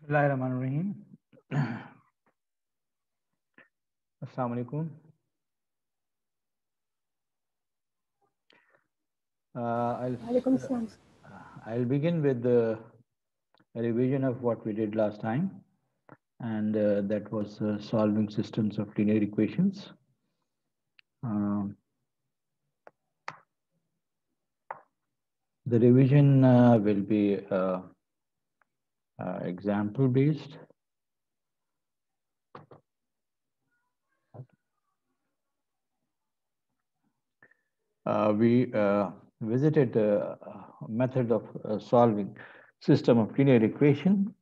Bismillahirrahmanirrahim. Assalamu alaikum. वालेकुम सलाम। I'll begin with the revision of what we did last time, and that was solving systems of linear equations. Um, the revision will be example based. We visited the method of solving system of linear equation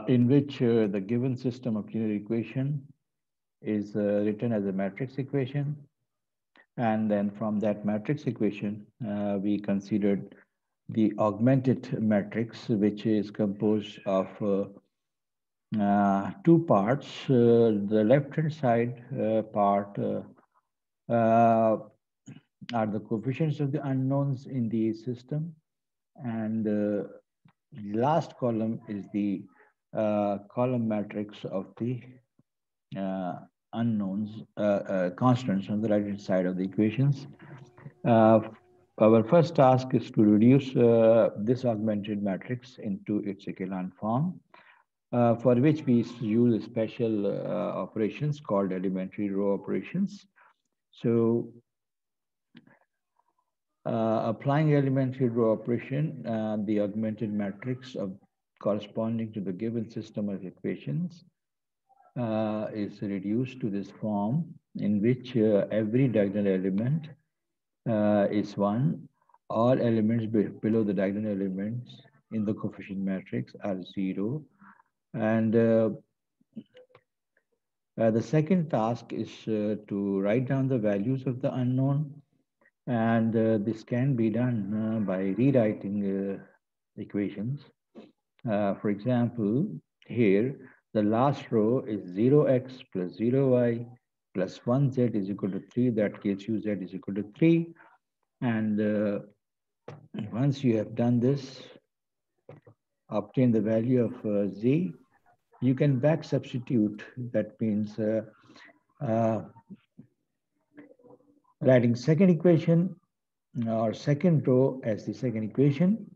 in which the given system of linear equation is written as a matrix equation. And then from that matrix equation, we considered the augmented matrix, which is composed of two parts. The left-hand side part are the coefficients of the unknowns in the system. And the last column is the column matrix of the unknowns, constants on the right-hand side of the equations. Our first task is to reduce this augmented matrix into its echelon form, for which we use special operations called elementary row operations. So applying elementary row operation, the augmented matrix of corresponding to the given system of equations is reduced to this form in which every diagonal element is 1. All elements below the diagonal elements in the coefficient matrix are 0. And the second task is to write down the values of the unknown. And this can be done by rewriting equations. For example, here, the last row is 0x plus 0y plus 1z is equal to 3. That gives you z is equal to 3. And once you have done this, obtain the value of z, you can back substitute. That means writing second equation or second row as the second equation.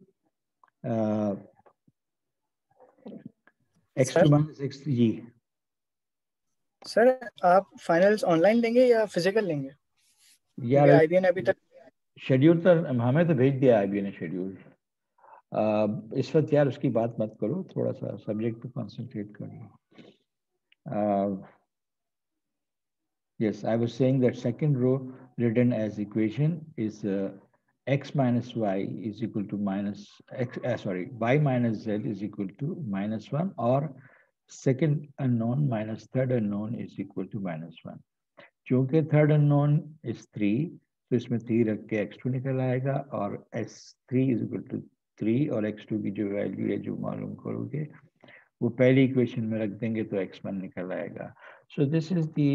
X2 minus x3. Sir आप finals online लेंगे या physical लेंगे? यार IBN अभी तक schedule तो हमें तो भेज दिया आईबीएन ने शेड्यूल. इस वक्त यार उसकी बात मत करो, थोड़ा सा सब्जेक्ट पे कंसंट्रेट करो. Yes, I was saying that second row written as equation is x minus y is equal to minus x, y minus z is equal to -1, or second unknown minus third unknown is equal to -1. क्योंकि third unknown is 3, तो इसमें 3 रख के x2 निकल आएगा, और s3 is equal to 3, और x2 की जो वैल्यू है जो मालूम करोगे वो पहली इक्वेशन में रख देंगे तो x1 निकल आएगा. So this is the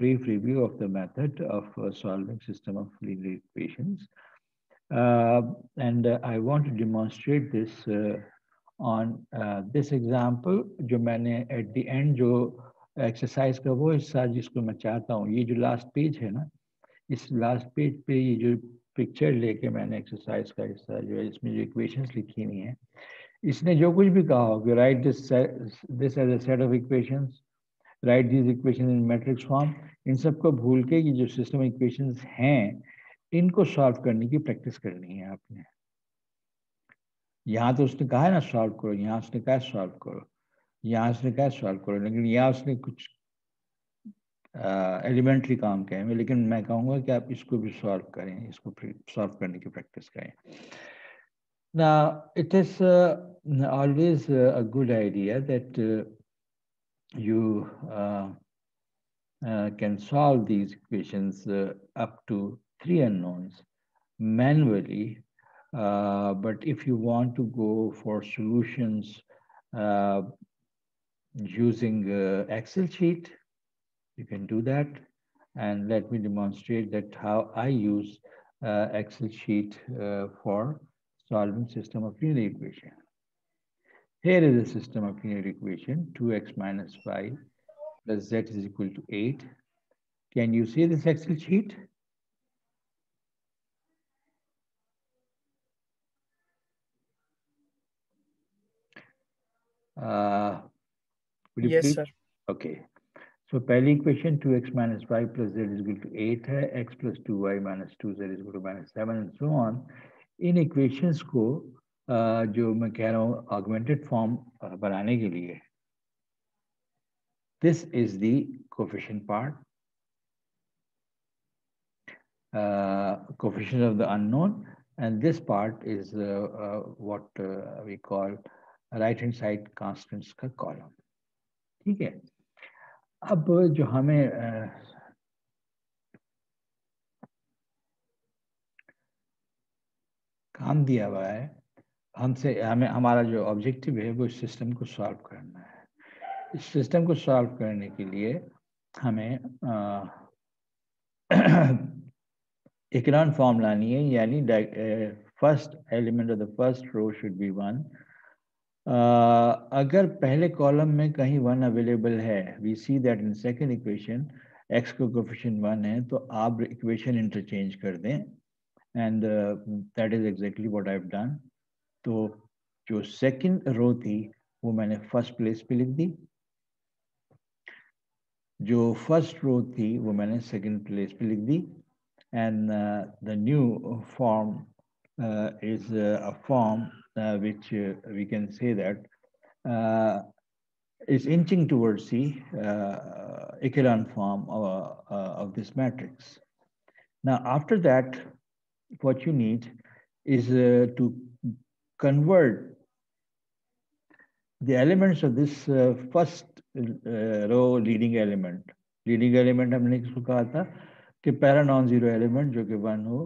brief review of the method of solving system of linear equations. And I want to demonstrate this on this example. जो मैंने at the end जो exercise का वो हिस्सा जिसको मैं चाहता हूँ, ये जो last page है ना, इस last page पे ये जो picture लेके मैंने exercise का हिस्सा जो है इसमें जो equations लिखी हुई हैं, इसने जो कुछ भी कहा हो कि write this as a set of equations, write these equations in matrix form, इन सबको भूल के ये जो system equations हैं इनको solve करने की practice करनी है आपने. यहाँ तो उसने कहा है ना solve करो, यहाँ उसने कहा solve करो, यहाँ उसने कहा solve करो, लेकिन यहाँ उसने कुछ elementary काम कहे हैं, लेकिन मैं कहूँगा कि आप इसको भी solve करें, इसको solve करने की practice करें. Now, it is always a good idea that you can solve these equations up to 3 unknowns manually. But if you want to go for solutions using Excel sheet, you can do that. And let me demonstrate that how I use Excel sheet for solving system of linear equation. Here is the system of linear equation 2x minus y plus z is equal to 8. Can you see this Excel sheet? Would you Yes, please? sir. Okay. So पहली equation 2x minus y plus z is equal to 8 है, x plus 2y minus 2z is equal to minus 7 and so on. In equations को जो मैं कह रहा हूँ augmented form बनाने के लिए this is the coefficient part, coefficient of the unknown, and this part is what we call right hand side constants का column. ठीक है. अब जो हमें काम दिया हुआ है, हमें हमारा जो ऑब्जेक्टिव है वो इस सिस्टम को सॉल्व करना है. इस सिस्टम को सॉल्व करने के लिए हमें इकोनॉन फॉर्म लानी है, यानी first element of the first row should be 1. अगर पहले कॉलम में कहीं 1 अवेलेबल है, we see that in second equation x को कोफिशिएंट 1 है, तो आप इक्वेशन इंटरचेंज कर दें, and that is exactly what I have done. तो जो सेकंड रो थी वो मैंने फर्स्ट प्लेस पे लिख दी, जो फर्स्ट रो थी वो मैंने सेकंड प्लेस पे लिख दी, and the new form is a form which we can say that is inching towards the echelon form of this matrix. Now, after that, what you need is to convert the elements of this first row leading element. Leading element हमने किसको कहा था कि पहला non zero element जो कि 1 हो.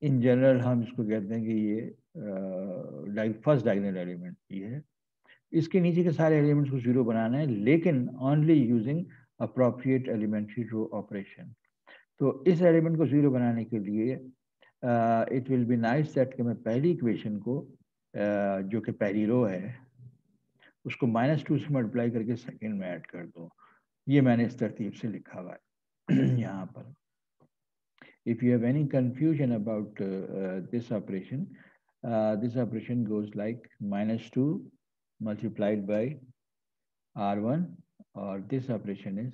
In general हम इसको कहते हैं कि ये फर्स्ट डायगोनल एलिमेंट ये है. इसके नीचे के सारे एलिमेंट्स को जीरो बनाना है, लेकिन only using appropriate elementary row operation. तो इस एलिमेंट को जीरो बनाने के लिए it will be nice that कि मैं पहली इक्वेशन को जो कि पहली रो है उसको -2 से मल्टीप्लाई करके सेकंड में ऐड कर दूं. ये मैंने इस तरतीब से लिखा हुआ है यहाँ पर. If you have any confusion about this operation goes like -2 multiplied by R1, or this operation is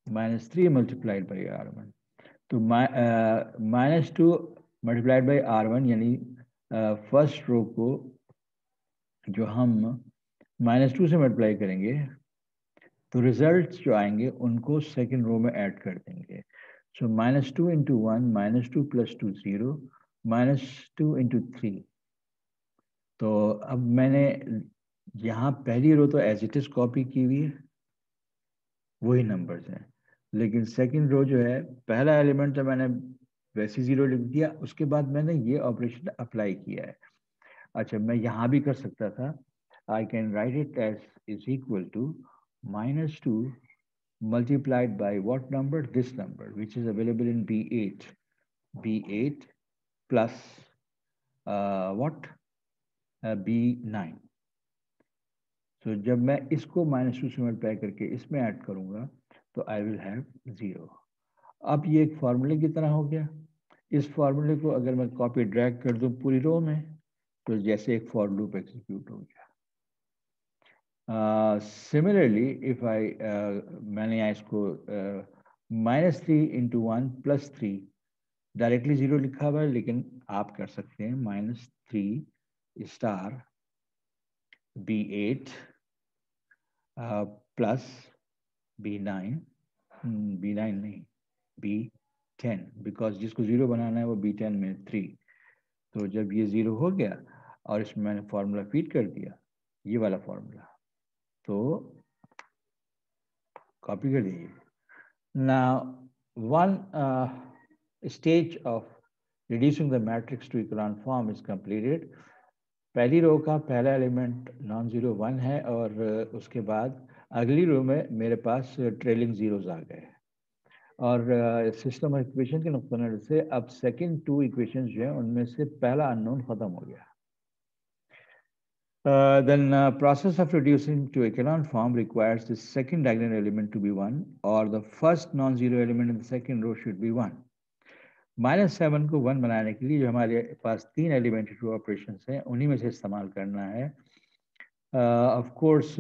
-3 multiplied by R1. तो -2 multiplied by R1 यानी फर्स्ट रो को जो हम -2 से मल्टीप्लाई करेंगे तो रिजल्ट्स जो आएंगे उनको सेकंड रो में ऐड कर देंगे. सो -2 into 1 -2 + 2 0 -2 into 3. तो अब मैंने यहाँ पहली रो तो एज इट इज कॉपी की हुई है, वही नंबर्स हैं, लेकिन सेकंड रो जो है पहला एलिमेंट तो मैंने वैसे 0 लिख दिया, उसके बाद मैंने ये ऑपरेशन अप्लाई किया है. अच्छा, मैं यहाँ भी कर सकता था. I can write it as is equal to -2 multiplied by what number? This number, which is available in B8. B8 plus what? B9. So जब मैं इसको -2 से मल्टीप्लाई करके इसमें ऐड करूंगा तो आई विल हैव 0. अब ये एक फॉर्मूले की तरह हो गया. इस फॉर्मूले को अगर मैं कॉपी ड्रैग कर दूं पूरी रो में तो जैसे एक फॉर लूप एग्जीक्यूट हो गया. Similarly, if मैंने यहाँ इसको -3 into 1 + 3 डायरेक्टली 0 लिखा हुआ है, लेकिन आप कर सकते हैं -3 star B8 plus B9, B9 नहीं B10, बिकॉज जिसको 0 बनाना है वो B10 में 3. तो जब ये 0 हो गया और इसमें मैंने फॉर्मूला फीड कर दिया, ये वाला फॉर्मूला, तो कॉपी कर दीजिए. Now, one stage of reducing the matrix to echelon form is completed. पहली रो का पहला एलिमेंट नॉन जीरो 1 है, और उसके बाद अगली रो में मेरे पास ट्रेलिंग जीरोस आ गए, और सिस्टम ऑफ इक्वेशन के नुक्ते नज़र से अब सेकंड टू इक्वेशन जो है उनमें से पहला अननोन खत्म हो गया. Then process of reducing to echelon form requires the second diagonal element to be 1 or the first non-zero element in the second row should be 1. -7 को 1 बनाने के लिए जो हमारे पास 3 एलिमेंट्री रो ऑपरेशन हैं उन्हीं में से इस्तेमाल करना है. ऑफ कोर्स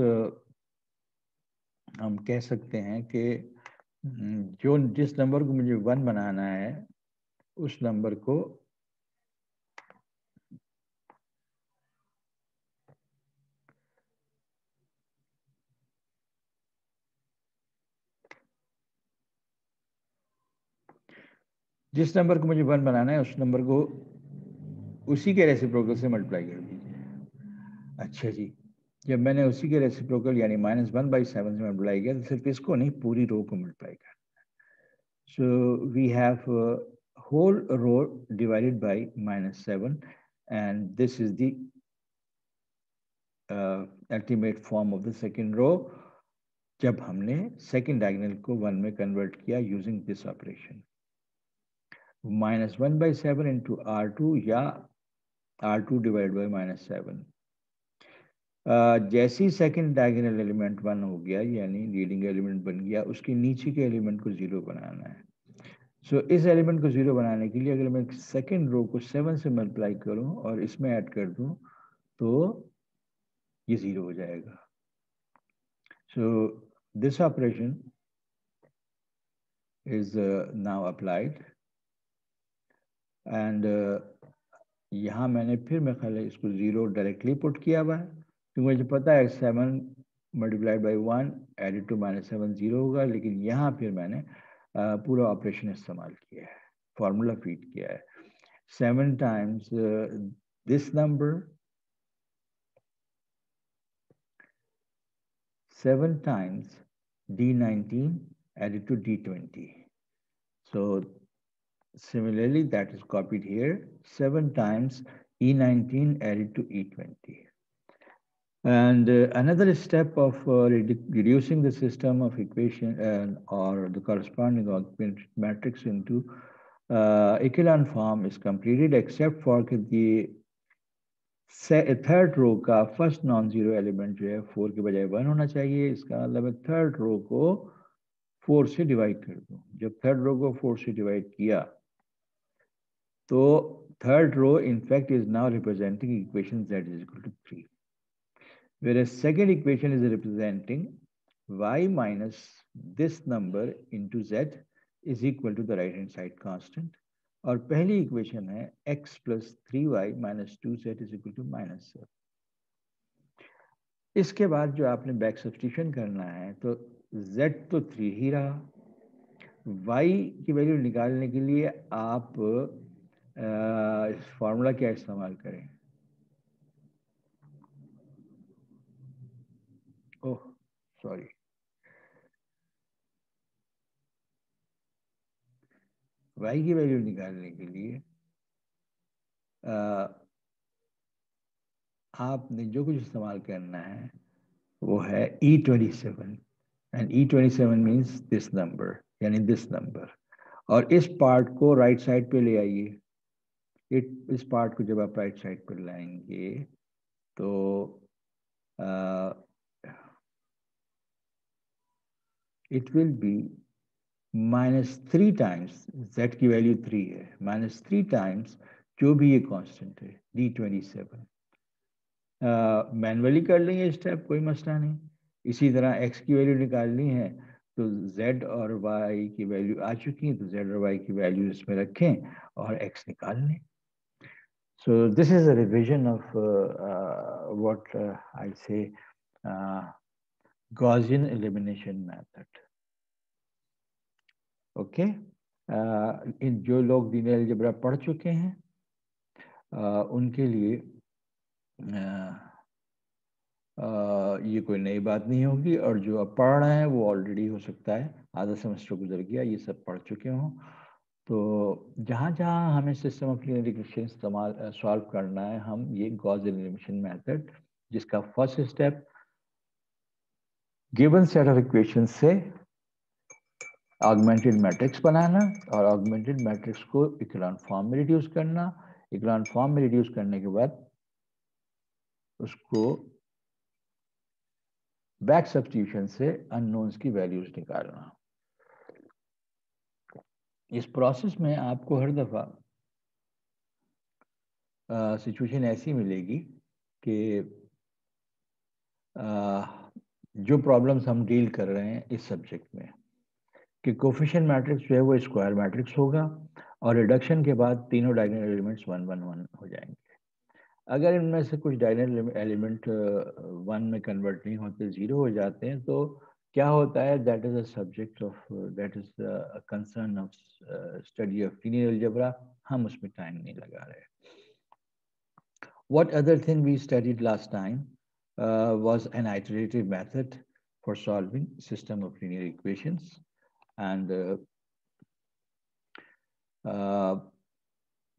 हम कह सकते हैं कि जो जिस नंबर को मुझे 1 बनाना है उस नंबर को मुझे 1 बनाना है उस नंबर को उसी के रेसिप्रोकल से मल्टीप्लाई कर दीजिए. अच्छा जी, जब मैंने उसी के रेसिप्रोकल यानी -1/7 से मल्टीप्लाई किया तो सिर्फ इसको नहीं पूरी रो को मल्टीप्लाई करना. So we have whole row divided by -7 and this is the ultimate form of the second row जब हमने second diagonal को 1 में convert किया using this operation. -1/7 into R2 या R2 divided by -7. जैसे ही सेकंड डायगोनल एलिमेंट 1 हो गया यानी लीडिंग एलिमेंट बन गया उसके नीचे के एलिमेंट को 0 बनाना है. सो इस एलिमेंट को 0 बनाने के लिए अगर मैं सेकंड रो को 7 से मल्टीप्लाई करूं और इसमें ऐड कर दूं तो ये 0 हो जाएगा. So this operation is now applied and यहाँ मैंने फिर मैं ख्याल इसको 0 डायरेक्टली पुट किया हुआ है क्योंकि मुझे पता है 7 मल्टीप्लाइड बाई 1 एडेड टू -7 0 होगा. लेकिन यहाँ फिर मैंने पूरा ऑपरेशन इस्तेमाल किया है, फॉर्मूला फीड किया है. 7 times this number 7 times D19 added to D20. So similarly that is copied here, 7 times E19 added to E20. And another step of reducing the system of equation or the corresponding augmented matrix into echelon form is completed except for the third row का first non zero element जो है 4 के बजाय 1 होना चाहिए. इसका मतलब है थर्ड रो को 4 से डिवाइड कर दूं. जब थर्ड रो को 4 से डिवाइड किया तो third row in fact is now representing equation z is equal to 3, whereas second equation is representing y minus this number into z is equal to the right hand side constant. और पहली equation है x plus 3y minus 2z is equal to -7. इसके बाद जो आपने back substitution करना है तो z तो 3 ही रहा. y की वैल्यू निकालने के लिए आप फॉर्मूला क्या इस्तेमाल करें? ओह सॉरी, y की वैल्यू निकालने के लिए आपने जो कुछ इस्तेमाल करना है वो है E27 and E27 means this number यानी दिस नंबर. और इस पार्ट को राइट साइड पे ले आइए. इस पार्ट को जब आप राइट साइड पर लाएंगे तो it will B -3 times z की वैल्यू 3 है, -3 टाइम्स जो भी ये कांस्टेंट है D27. मैनुअली कर लेंगे स्टेप, कोई मसला नहीं. इसी तरह x की वैल्यू निकालनी है तो z और y की वैल्यू आ चुकी है तो z और y की वैल्यू इसमें रखें और x निकाल लें. So this is a revision of what I say Gaussian elimination method. Okay, इन जो लोग लीनियर अलजेब्रा पढ़ चुके हैं उनके लिए ये कोई नई बात नहीं होगी, और जो अब पढ़ रहे हैं वो ऑलरेडी हो सकता है आधा सेमेस्टर गुजर गया ये सब पढ़ चुके हों. तो जहाँ जहाँ हमें system of linear equation solve करना है हम ये गॉसियन एलिमिनेशन मेथड जिसका first step given set of equation से ऑगमेंटेड मैट्रिक्स बनाना और ऑगमेंटेड मैट्रिक्स को इक्लान फॉर्म में रिड्यूस करना, इक्लान फॉर्म में रिड्यूस करने के बाद उसको बैक सब्स्टिट्यूशन से अननोन्स की वैल्यूज निकालना। इस प्रोसेस में आपको हर दफा सिचुएशन ऐसी मिलेगी कि जो प्रॉब्लम्स हम डील कर रहे हैं इस सब्जेक्ट में कि कोफिशिएंट मैट्रिक्स जो है वो स्क्वायर मैट्रिक्स होगा और रिडक्शन के बाद तीनों डायगोनल एलिमेंट्स 1 1 1 हो जाएंगे। अगर इनमें से कुछ डायगोनल एलिमेंट 1 में कन्वर्ट नहीं होते, 0 हो जाते हैं, तो क्या होता है, that is a subject of, that is concern of study of linear algebra. हम उसमें टाइम नहीं लगा रहे। What other thing we studied last time was an iterative method for solving system of linear equations and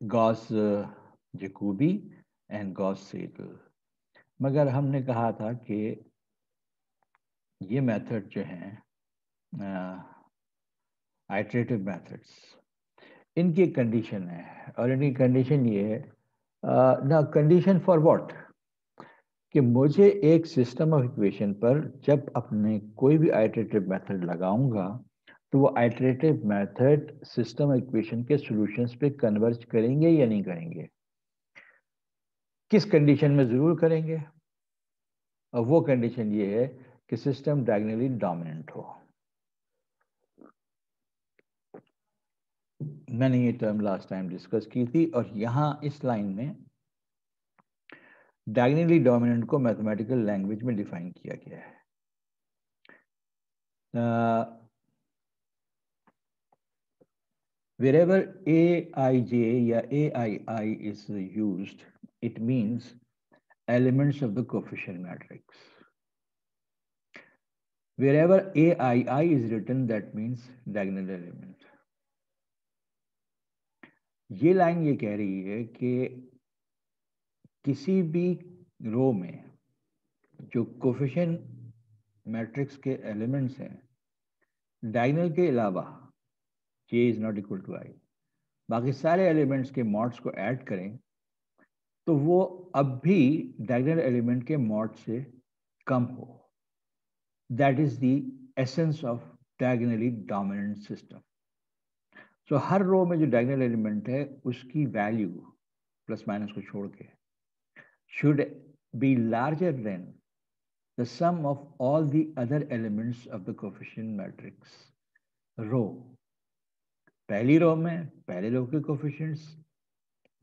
Gauss-Jacobi and Gauss-Seidel। मगर हमने कहा था कि ये मेथड जो हैं आइटरेटिव मेथड्स, इनकी कंडीशन है और इनकी कंडीशन ये है ना, कंडीशन फॉर व्हाट, कि मुझे एक सिस्टम ऑफ इक्वेशन पर जब अपने कोई भी आइटरेटिव मेथड लगाऊंगा तो वो आइटरेटिव मेथड सिस्टम इक्वेशन के सॉल्यूशंस पे कन्वर्ज करेंगे या नहीं करेंगे। किस कंडीशन में जरूर करेंगे, और वो कंडीशन ये है कि सिस्टम डायगोनली डोमिनेंट हो। मैंने ये टर्म लास्ट टाइम डिस्कस की थी और यहाँ इस लाइन में डायगोनली डोमिनेंट को मैथमेटिकल लैंग्वेज में डिफाइन किया गया है। Wherever aij या aii is used, it means elements of the coefficient matrix. Wherever aii is written, that means diagonal element. ये लाइन ये कह रही है कि किसी भी रो में जो कोफिशिएंट मैट्रिक्स के एलिमेंट्स हैं, डायगोनल के अलावा j is not equal to i, बाकी सारे एलिमेंट्स के मॉड्स को ऐड करें तो वो अब भी डायगोनल एलिमेंट के मॉड से कम हो। That is the essence of diagonally dominant system. So हर रो में जो डायगोनल एलिमेंट है उसकी वैल्यू प्लस माइनस को छोड़ के should be larger than the sum of all the other elements of the coefficient matrix row. पहली row में पहले रो के कोफिशिएंट्स,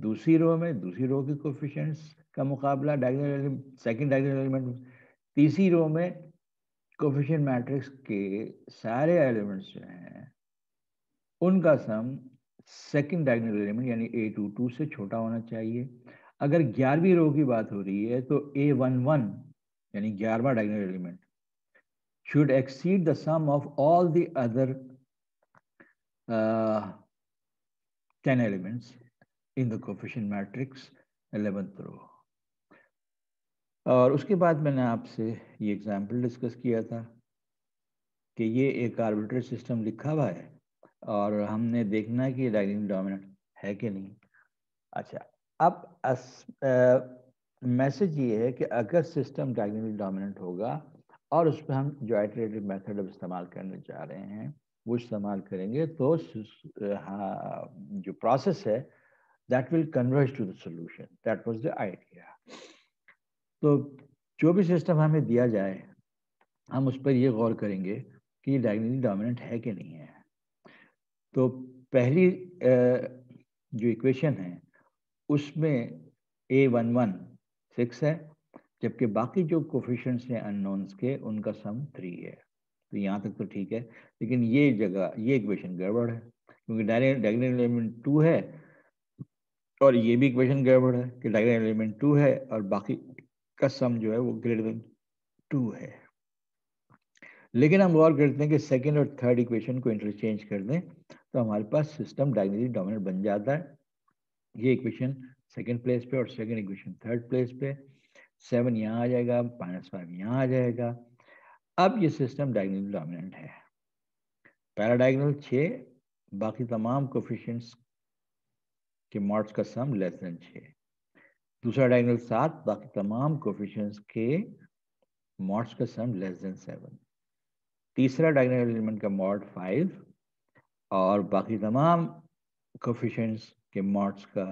दूसरी रो में दूसरी रो के कोफिशिएंट्स का मुकाबला diagonal element, second diagonal element, तीसरी रो में कोफिशिएंट मैट्रिक्स के सारे एलिमेंट्स जो हैं उनका सम सेकंड डायगोनल एलिमेंट यानी a22 से छोटा होना चाहिए। अगर 11वीं रो की बात हो रही है तो a11 यानी 11वां diagonal element should exceed the sum of all the other 10 elements in the coefficient matrix 11th रो। और उसके बाद मैंने आपसे ये एग्जाम्पल डिस्कस किया था कि ये एक आर्बिट्रेरी सिस्टम लिखा हुआ है और हमने देखना है कि डायगोनली डोमिनेंट है कि नहीं। अच्छा, अब मैसेज ये है कि अगर सिस्टम डायगोनली डोमिनेंट होगा और उस पर हम जो आइटरेटिव मेथड अब इस्तेमाल करने जा रहे हैं वो इस्तेमाल करेंगे तो जो प्रोसेस है that will converge to the solution. That was the idea. तो जो भी सिस्टम हमें दिया जाए हम उस पर ये गौर करेंगे कि ये डायगोनली डोमिनेंट है कि नहीं है। तो पहली जो इक्वेशन है उसमें a11 6 है, जबकि बाकी जो कोफिशिएंट्स हैं अननोन्स के उनका सम 3 है। तो यहाँ तक तो ठीक है, लेकिन ये जगह ये इक्वेशन गड़बड़ है क्योंकि डायगोनल एलिमेंट 2 है और ये भी इक्वेशन गड़बड़ है कि डायगोनल एलिमेंट 2 है और बाकी का सम जो है वो ग्रेटर देन 2 है। लेकिन हम गौर करते हैं कि सेकेंड और थर्ड इक्वेशन को इंटरचेंज कर दें तो हमारे पास सिस्टम डायगोनली डोमिनेंट बन जाता है। ये इक्वेशन सेकेंड प्लेस पे और सेकेंड इक्वेशन थर्ड प्लेस पे, 7 यहाँ आ जाएगा, -5 यहाँ आ जाएगा। अब ये सिस्टम डायगोनली डोमिनेंट है। पहला डायगोनल 6, बाकी तमाम कोफिशिएंट्स के मॉड्स का सम लेस देन 6। दूसरा डायगोनल 7, बाकी तमाम कोफिशिएंट्स के मॉड्स का सम लेस देन 7। तीसरा डायगोनल एलिमेंट का मॉड 5 और बाकी तमाम कोफिशिएंट्स के मॉड्स का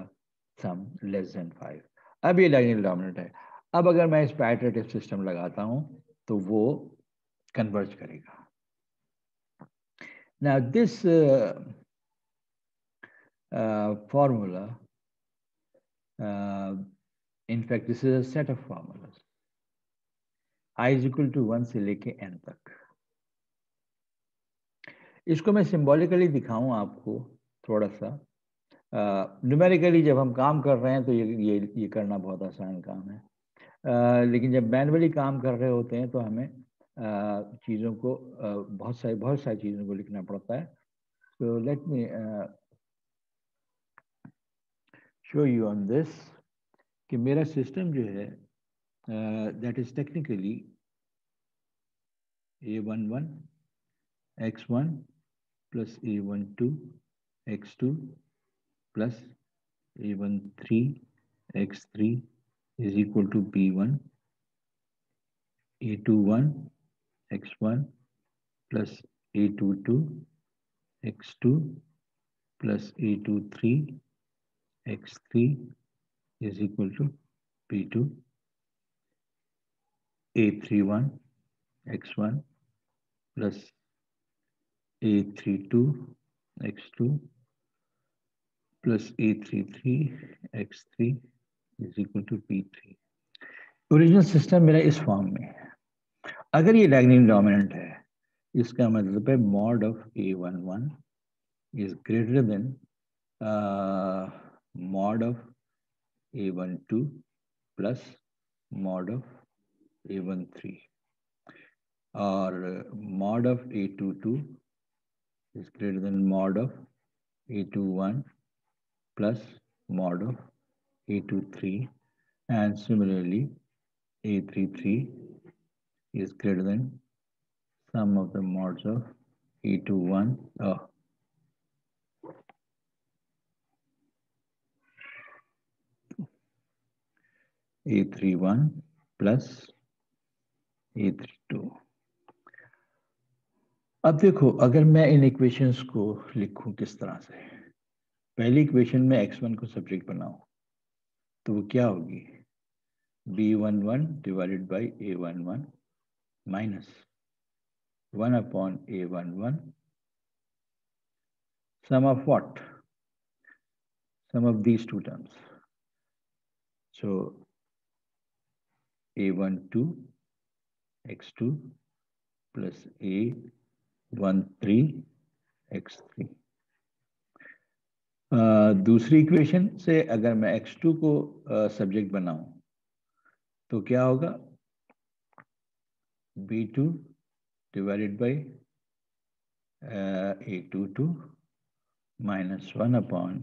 सम लेस देन 5। अब ये डायगोनल डोमिनेंट है। अब अगर मैं इस पर आइटरेटिव सिस्टम लगाता हूं तो वो कन्वर्ज करेगा। Now this formula, in fact this is a set of formulas, I is equal to 1 से लेके n तक। इसको मैं सिंबॉलिकली दिखाऊं आपको थोड़ा सा। न्यूमेरिकली जब हम काम कर रहे हैं तो ये करना बहुत आसान काम है, लेकिन जब मैनुअली काम कर रहे होते हैं तो हमें चीज़ों को बहुत सारी चीज़ों को लिखना पड़ता है। So let me show you on this कि मेरा सिस्टम जो है that is technically a11 x1 plus a12 x2 plus a13 x3 is equal to b1, a21 x1 plus a22 x2 plus a23 x3 is equal to b2, a31 x1 plus a32 x2 plus a33 x3 is equal to b3। Original system मेरा इस form में है। अगर ये diagonal dominant है, इसका मतलब है mod of a11 is greater than mod of a12 plus mod of a13, और mod of a22 is greater than mod of a21 plus mod of a23, and similarly a33 is greater than sum of the mods of a21 a31 plus a32। अब देखो, अगर मैं इन equations को लिखूं किस तरह से, पहली इक्वेशन में x1 को सब्जेक्ट बनाऊं तो वो क्या होगी, b11 divided by a11 minus 1 upon a11 sum of what, sum of these two terms, so a12 x2 plus a13 x3। दूसरी इक्वेशन से अगर मैं x2 को सब्जेक्ट बनाऊं तो क्या होगा, b2 divided by a22 minus 1 upon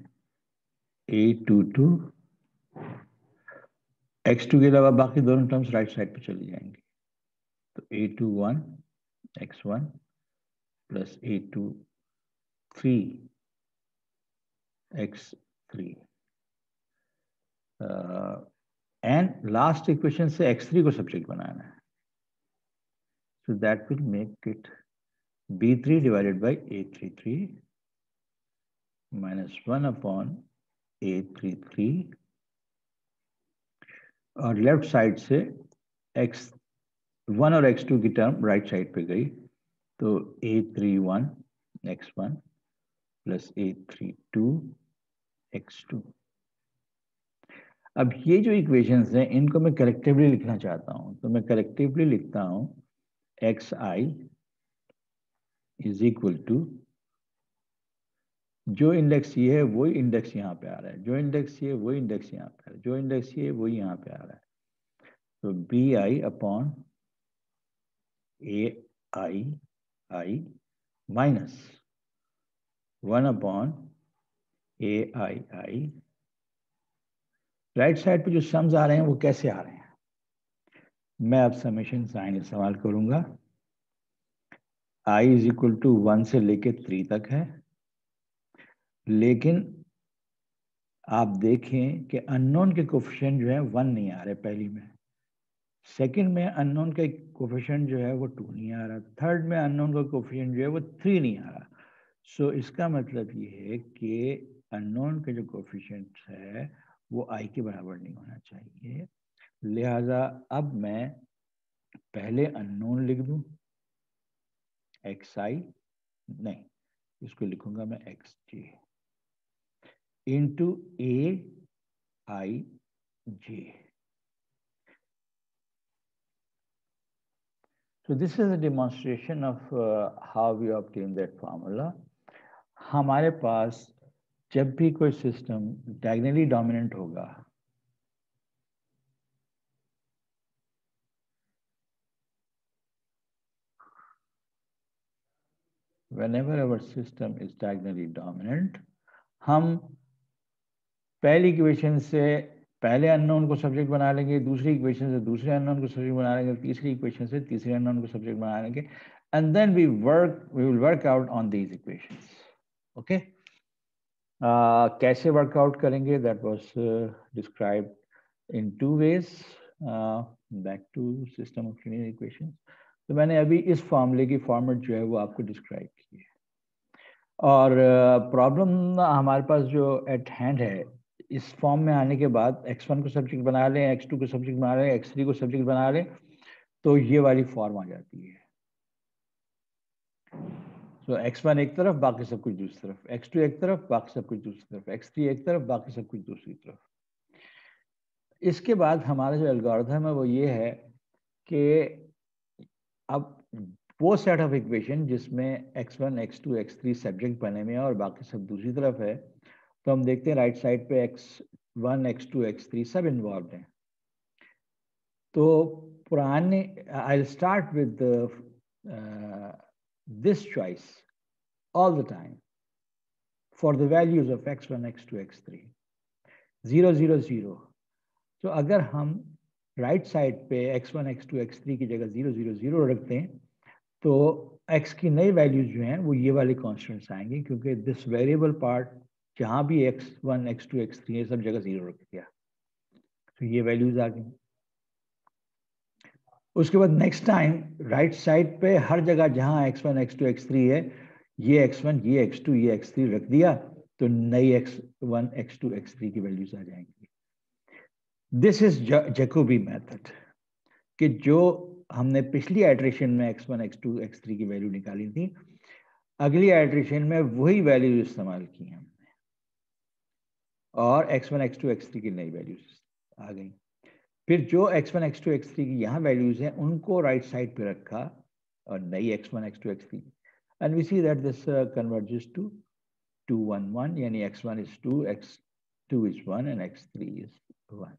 a22, x2 के अलावा बाकी दोनों टर्म्स राइट साइड पे चली जाएंगी, तो a21 x1 plus a23 x3, and last equation से x3 को सब्जेक्ट बनाना है, so that will make it b3 divided by a33 minus 1 upon a33, और लेफ्ट साइड से x1 और x2 की टर्म राइट साइड पे गई, तो a31 x1 plus a32 x2। अब ये जो इक्वेशंस हैं इनको मैं कलेक्टिवली लिखना चाहता हूं, तो मैं कलेक्टिवली लिखता हूं xi इज इक्वल टू, जो इंडेक्स ये है वही इंडेक्स यहाँ पे आ रहा है, जो इंडेक्स ये वही इंडेक्स यहाँ पे आ रहा है, जो इंडेक्स ये वही यहाँ पे आ रहा है, तो b i upon a i minus 1 upon a i. Right side पे जो सम्स आ रहे हैं वो कैसे आ रहे हैं, मैं अब समेशन साइन इस्तेमाल करूंगा, I इज इक्वल टू 1 से लेके 3 तक है, लेकिन आप देखें कि अननोन के कोफिशिएंट जो है 1 नहीं आ रहे पहली में, सेकंड में अननोन का कोफिशिएंट जो है वो 2 नहीं आ रहा, थर्ड में अननोन का कोफिशिएंट जो है वो 3 नहीं आ रहा। सो इसका मतलब ये है कि अननोन के जो कोफिशिएंट है वो i के बराबर नहीं होना चाहिए। लिहाजा अब मैं पहले अननोन लिख दूं xi, नहीं, इसको लिखूंगा मैं xj into aij। So this is a demonstration of how we obtain that formula. हमारे पास जब भी कोई सिस्टम डायगोनली डोमिनेंट होगा, whenever our system is diagonally dominant, हम पहली इक्वेशन से पहले अननोन को सब्जेक्ट बना लेंगे, दूसरी इक्वेशन से दूसरे अननोन को सब्जेक्ट बना लेंगे, तीसरी इक्वेशन से तीसरे अननोन को सब्जेक्ट बना लेंगे, and then we will work out on these equations. Okay? कैसे वर्कआउट करेंगे, that was described in 2 ways. Back to system of linear equations. तो मैंने अभी इस फॉर्मूले की फॉर्मेट जो है वो आपको डिस्क्राइब की है, और प्रॉब्लम हमारे पास जो एट हैंड है, इस फॉर्म में आने के बाद x1 को सब्जेक्ट बना लें, x2 को सब्जेक्ट बना लें, x3 को सब्जेक्ट बना लें, तो ये वाली फॉर्म आ जाती है। तो x1 एक तरफ, बाकी सब कुछ दूसरी तरफ, x2 एक तरफ, बाकी सब कुछ दूसरी तरफ, x3 एक तरफ, बाकी सब कुछ दूसरी तरफ। इसके बाद हमारा जो एल्गोरिथम है वो ये है कि अब वो सेट ऑफ इक्वेशन जिसमें x1, x2, x3 सब्जेक्ट बने हुए हैं और बाकी सब दूसरी तरफ है, तो हम देखते हैं राइट साइड पे x1, x2, x3 सब इन्वॉल्व हैं। तो पुराने I'll start with this choice all the time for the values of x1, x2, x3, 0, 0, 0. तो अगर हम राइट साइड पे x1, x2, x3 की जगह 0, 0, 0 रखते हैं, तो x की नई वैल्यूज जो हैं वो ये वाले कॉन्स्टेंट्स आएंगे, क्योंकि दिस वेरिएबल पार्ट जहां भी x1, x2, x3 है सब जगह 0 रख दिया, तो ये वैल्यूज आ गई। उसके बाद नेक्स्ट टाइम राइट साइड पे हर जगह जहां x1, x2, x3 है, ये x1, ये x2, ये x3 रख दिया, तो नई x1, x2, x3 की वैल्यूज आ जाएंगी। दिस इज जैकोबी मेथड, कि जो हमने पिछली आइट्रेशन में x1, x2, x3 की वैल्यू निकाली थी, अगली आइट्रेशन में वही वैल्यू इस्तेमाल की हमने, और x1, x2, x3 की नई वैल्यूज आ गई। फिर जो x1, x2, x3 की यहाँ वैल्यूज हैं उनको राइट साइड पे रखा, और नई x1, x2, x3, and we see that this converges to 2, 1, 1, यानी x1 is 2, x2 is 1 and x3 is 1.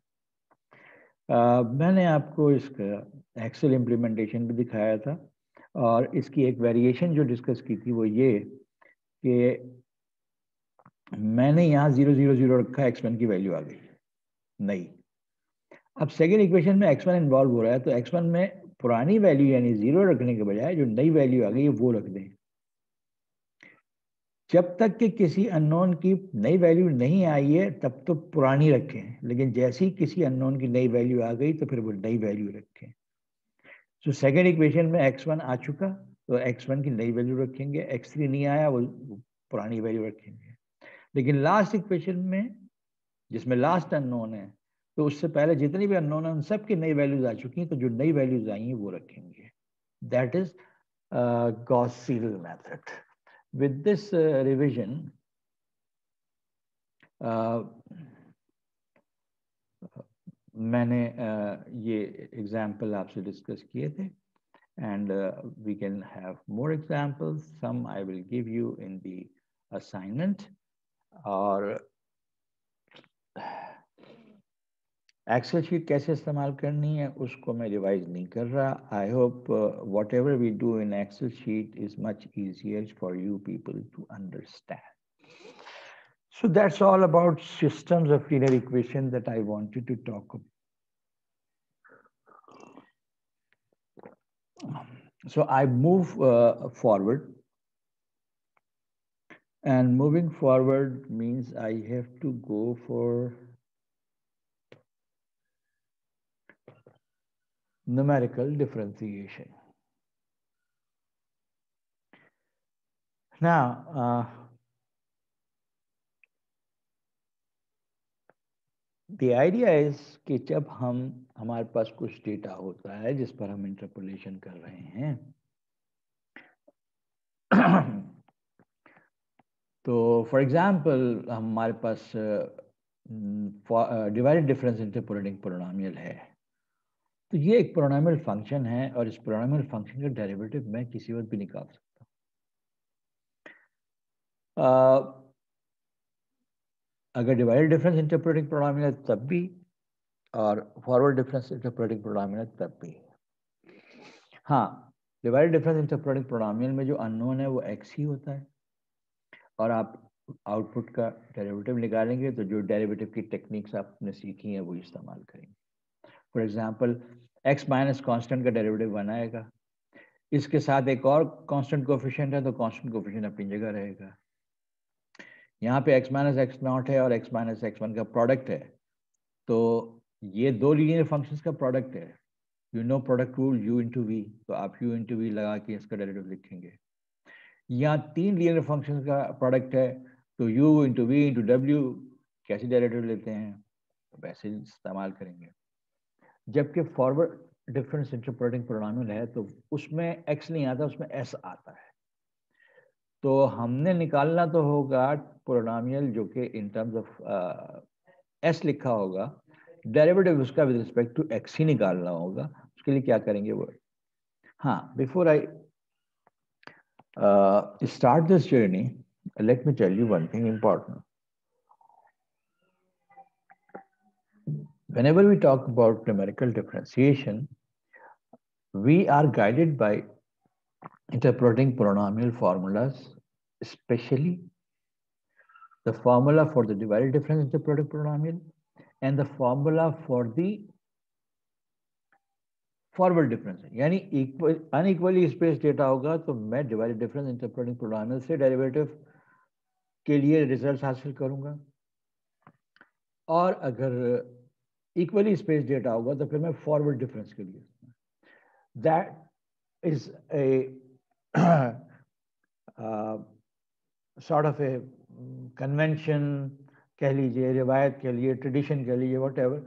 मैंने आपको इसका एक्सेल इम्प्लीमेंटेशन भी दिखाया था, और इसकी एक वेरिएशन जो डिस्कस की थी वो ये कि मैंने यहाँ 0, 0, 0 रखा, x1 की वैल्यू आ गई नहीं। अब सेकेंड इक्वेशन में x1 इन्वॉल्व हो रहा है, तो x1 में पुरानी वैल्यू यानी 0 रखने के बजाय जो नई वैल्यू आ गई वो रख दें। जब तक कि किसी अननोन की नई वैल्यू नहीं आई है तब तो पुरानी रखें, लेकिन जैसे ही किसी अननोन की नई वैल्यू आ गई तो फिर वो नई वैल्यू रखें। तो सेकेंड इक्वेशन में x1 आ चुका, तो x1 की नई वैल्यू रखेंगे, x3 नहीं आया, वो पुरानी वैल्यू रखेंगे। लेकिन लास्ट इक्वेशन में जिसमें लास्ट अननोन है, तो उससे पहले जितनी भी अननोन है उन सब की नई वैल्यूज आ चुकी हैं, तो जो नई वैल्यूज आई हैं वो रखेंगे। That is Gauss-Seidel method. With this revision मैंने ये एग्जाम्पल आपसे डिस्कस किए थे, and we can have more examples. Some I will give you in the assignment. और एक्सेल शीट कैसे इस्तेमाल करनी है उसको मैं रिवाइज नहीं कर रहा। I hope whatever we do in Excel sheet is much easier for you people to understand. So that's all about systems of linear equation that I wanted to talk about. So I move forward, and moving forward means I have to go for numerical differentiation. Now, the idea is कि जब हमारे पास कुछ data होता है जिस पर हम interpolation कर रहे हैं, तो फॉर एग्जांपल हमारे पास डिवाइडेड डिफरेंस इंटरपोलेटिंग पोलिनोमियल है, तो ये एक पोलिनोमियल फंक्शन है और इस पोलिनोमियल फंक्शन का डेरिवेटिव मैं किसी वक्त भी निकाल सकता हूँ। अगर डिवाइडेड डिफरेंस इंटरपोलेटिंग पोलिनोमियल है तब भी, और फॉरवर्ड डिफरेंस इंटरपोलेटिंग पोलिनोमियल है तब भी। हाँ, डिवाइडेड डिफरेंस इंटरपोलेटिंग पोलिनोमियल में जो अननोन है वो x ही होता है, और आप आउटपुट का डेरिवेटिव निकालेंगे तो जो डेरिवेटिव की टेक्निक्स आपने सीखी हैं वो इस्तेमाल करेंगे। For example x minus constant का डेरिवेटिव बनाएगा, इसके साथ एक और कांस्टेंट कोएफिशिएंट है तो कांस्टेंट कोएफिशिएंट अपनी जगह रहेगा। यहाँ पे x माइनस एक्स नॉट है और x माइनस x1 का प्रोडक्ट है, तो ये दो लीनियर फंक्शंस का प्रोडक्ट है। You know product rule u into v, तो आप u इंटू वी लगा के इसका डेरिवेटिव लिखेंगे। यहाँ तीन लीनियर फंक्शंस का प्रोडक्ट है, तो u इंटू वी इंटू डब्ल्यू कैसे डेरिवेटिव लेते हैं वैसे इस्तेमाल करेंगे। जबकि फॉरवर्ड डिफरेंस इंटरपोलेटिंग पोलिनोमियल है तो उसमें x नहीं आता, उसमें s आता है। तो हमने निकालना तो होगा पोलिनोमियल जो कि इन टर्म्स ऑफ s लिखा होगा, डेरिवेटिव उसका विद रिस्पेक्ट टू x ही निकालना होगा। उसके लिए क्या करेंगे वो, हाँ, before I start this journey, let me tell you one thing important. Whenever we talk about numerical differentiation, we are guided by interpreting polynomial formulas, especially the formula for the divided difference interpreting polynomial and the formula for the forward difference है, यानी unequally space data होगा तो मैं divided difference interpreting polynomial से derivative के लिए result हासिल करूंगा, और अगर इक्वली स्पेस डेटा होगा तो फिर मैं फॉरवर्ड डिफरेंस के लिए, that is a sort of A convention कह लीजिए, रिवायत कह लीजिए, ट्रेडिशन कह लीजिए, वट एवर,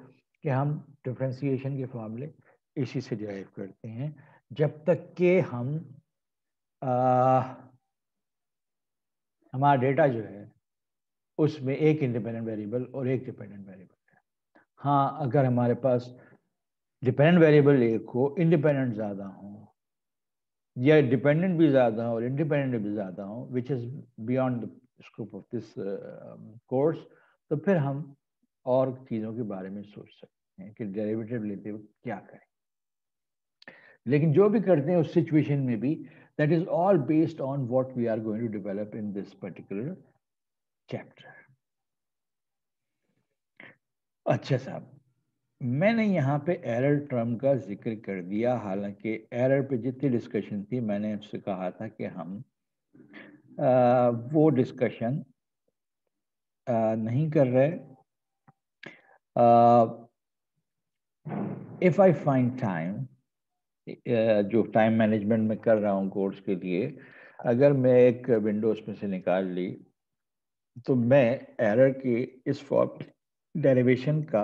कि हम डिफरेंशिएशन के फॉर्मूले इसी से डिराइव करते हैं जब तक कि हमारा डेटा जो है उसमें एक इंडिपेंडेंट वेरिएबल और एक डिपेंडेंट वेरिएबल है। हाँ, अगर हमारे पास डिपेंडेंट वेरिएबल एक हो, इंडिपेंडेंट ज़्यादा हो, या डिपेंडेंट भी ज़्यादा हो और इंडिपेंडेंट भी ज़्यादा हो, which is beyond the scope of this course, तो फिर हम और चीज़ों के बारे में सोच सकते हैं कि डेरिवेटिव लेते हुए क्या करें। लेकिन जो भी करते हैं उस सिचुएशन में भी, that is all based on what we are going to develop in this particular chapter. अच्छा साहब, मैंने यहाँ पे एरर टर्म का जिक्र कर दिया, हालांकि एरर पे जितनी डिस्कशन थी मैंने उससे कहा था कि हम वो डिस्कशन नहीं कर रहे। इफ आई फाइंड टाइम, जो टाइम मैनेजमेंट में कर रहा हूँ कोर्स के लिए, अगर मैं एक विंडोज में से निकाल ली तो मैं एरर की इस फॉर्म डेरिवेशन का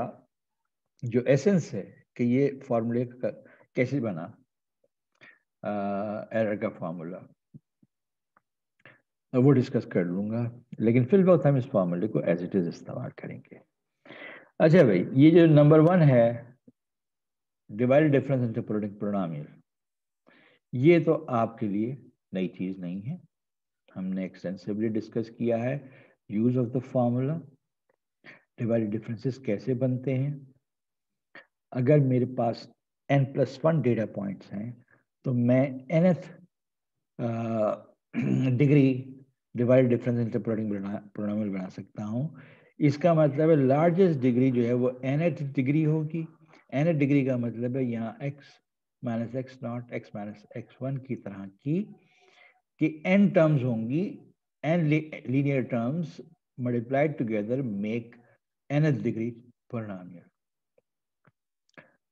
जो एसेंस है कि ये फॉर्मूले का कैसे बना, एरर का फॉर्मूला, वो डिस्कस कर लूँगा, लेकिन फिल वक्त हम इस फॉर्मूले को एज इट इज़ इस्तेमाल करेंगे। अच्छा भाई, ये जो नंबर 1 है डिवाइडेड डिफरेंस इंटरपोलेटिंग पोलिनोमियल, ये तो आपके लिए नई चीज़ नहीं है, हमने एक्सटेंसिवली डिस्कस किया है use of the formula, divided differences कैसे बनते हैं। अगर मेरे पास n+1 डेटा पॉइंट्स हैं तो मैं nth degree divided difference interpolating polynomial बना सकता हूँ। इसका मतलब है लार्जेस्ट डिग्री जो है वो nth डिग्री होगी। nth डिग्री का मतलब है यहाँ x minus x not x minus x one की तरह की कि n टर्म्स होंगी, n linear terms multiplied together make nth degree polynomial.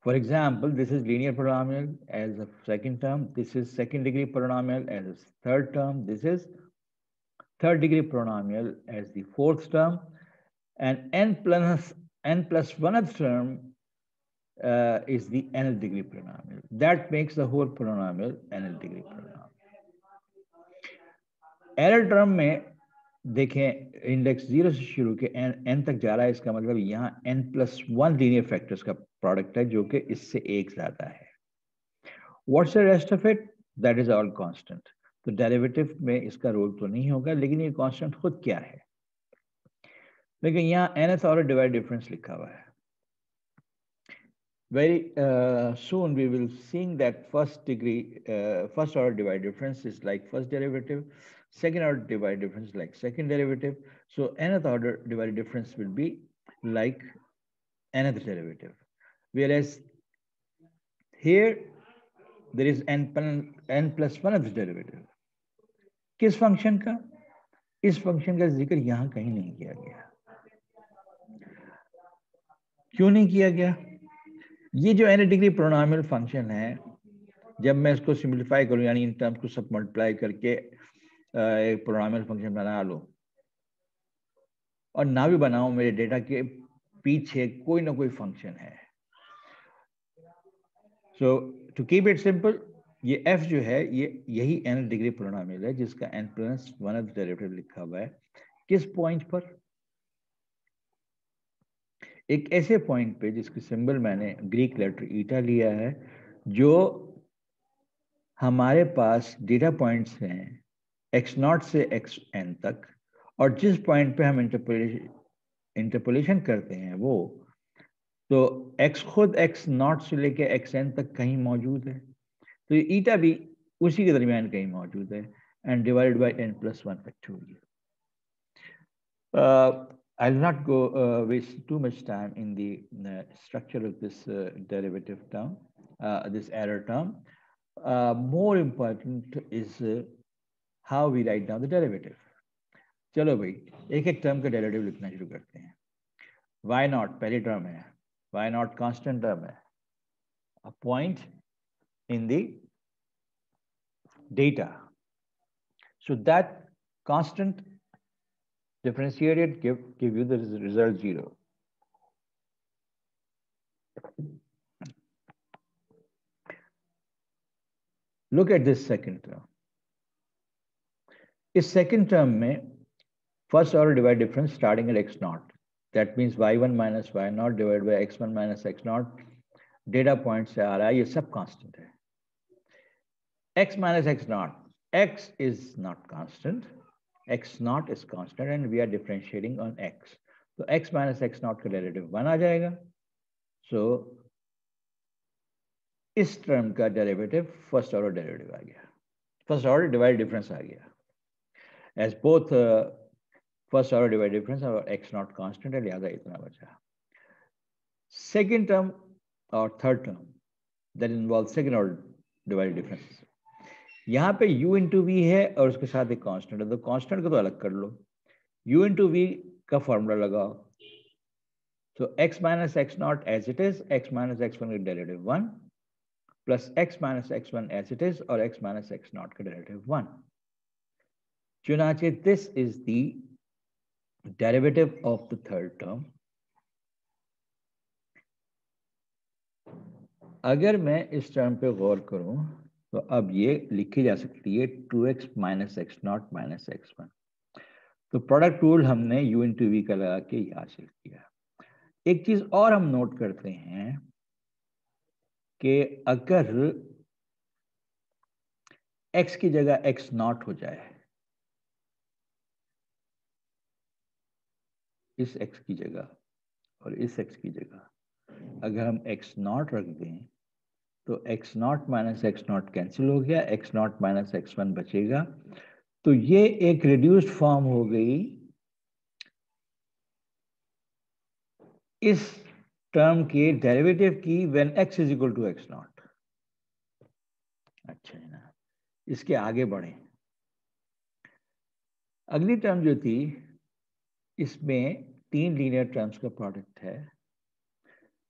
For example, this is linear polynomial as a second term, this is second degree polynomial as a third term, this is third degree polynomial as the fourth term, and n plus 1th term is the nth degree polynomial. That makes the whole polynomial nth degree polynomial. Error term में देखें, index 0 से शुरू के n तक जा रहा है, इसका मतलब यहाँ n+1 लीनियर फैक्टर्स का प्रोडक्ट है जो कि इससे एक ज्यादा है. What's the rest of it? That is all constant. तो डेरिवेटिव में इसका रोल तो नहीं होगा, लेकिन ये कांस्टेंट खुद क्या है? लेकिन यहाँ nth ऑर्डर डिवाइड डिफरेंस लिखा हुआ है. Very soon we will seeing that first order divided difference is like first derivative, second order divided difference like second derivative. So nth order divided difference will be like nth derivative. Whereas here there is n plus 1th derivative. किस function का? इस function का जिक्र यहाँ कहीं नहीं किया गया. क्यों नहीं किया गया? ये जो n डिग्री पोलिनोमियल फंक्शन है, जब मैं इसको सिंप्लीफाई करूं, यानी इन टर्म्स को सब मल्टीप्लाई करके एक पोलिनोमियल फंक्शन बना लो, और ना भी बनाऊं, मेरे डेटा के पीछे कोई ना कोई फंक्शन है. सो टू कीप इट सिंपल, ये f जो है ये यही n डिग्री पोलिनोमियल है जिसका n+1th डेरिवेटिव लिखा हुआ है. किस पॉइंट पर? एक ऐसे पॉइंट पे जिसकी सिंबल मैंने ग्रीक लेटर ईटा लिया है, जो हमारे पास डेटा पॉइंट्स हैं x0 से xn तक, और जिस पॉइंट पे हम इंटरपोलेशन करते हैं वो तो x खुद x0 से लेके xn तक कहीं मौजूद है, तो ये ईटा भी उसी के दरमियान कहीं मौजूद है, and divided by n+1 factorial. I'll not go waste too much time in the structure of this derivative term, this error term. More important is how we write down the derivative. चलो भाई, एक एक term का derivative लिखना शुरू करते हैं. y0 पहली टर्म है, y0 कांस्टेंट टर्म है, a point in the data. So that constant differentiated give you the result 0. Look at this second term. इस second term में first order divide difference starting at x0. That means y1 minus y0 divided by x1 minus x0. Data point से आ रहा है, ये सब constant है. x minus x0. X is not constant. x0 is constant and we are differentiating on x. So x minus x0 का derivative 1 आ जाएगा. So इस term का डेरिवेटिव फर्स्ट ऑर्डर डेरिवेटिव आ गया, फर्स्ट ऑर्डर डिवाइड डिफरेंस आ गया. As both first order divide difference और x0 constant है, लिहाजा इतना बचा. सेकेंड टर्म और third term that involve second order divide difference. यहाँ पे u इंटू वी है और उसके साथ एक कांस्टेंट है, तो कांस्टेंट को तो अलग कर लो. u इंटू वी का फॉर्मूला लगाओ. तो x minus x0 as it is, x minus x1 का derivative 1 plus x minus x1 as it is, or x minus x0 का derivative 1. चुनाचे this is the derivative of the third term. अगर मैं इस term पे गौर करूं तो अब ये लिखी जा सकती है 2x minus x0 minus x1. तो प्रोडक्ट रूल हमने u इंटू वी का लगा के ये हासिल किया. एक चीज और हम नोट करते हैं कि अगर x की जगह x0 हो जाए, इस x की जगह और इस x की जगह अगर हम x0 रख दें तो x0 माइनस x0 कैंसिल हो गया, x0 माइनस x1 बचेगा. तो ये एक रिड्यूस्ड फॉर्म हो गई इस टर्म के डेरिवेटिव की when x is equal to x0. अच्छा है ना, इसके आगे बढ़े। अगली टर्म जो थी, इसमें 3 लीनियर टर्म्स का प्रोडक्ट है।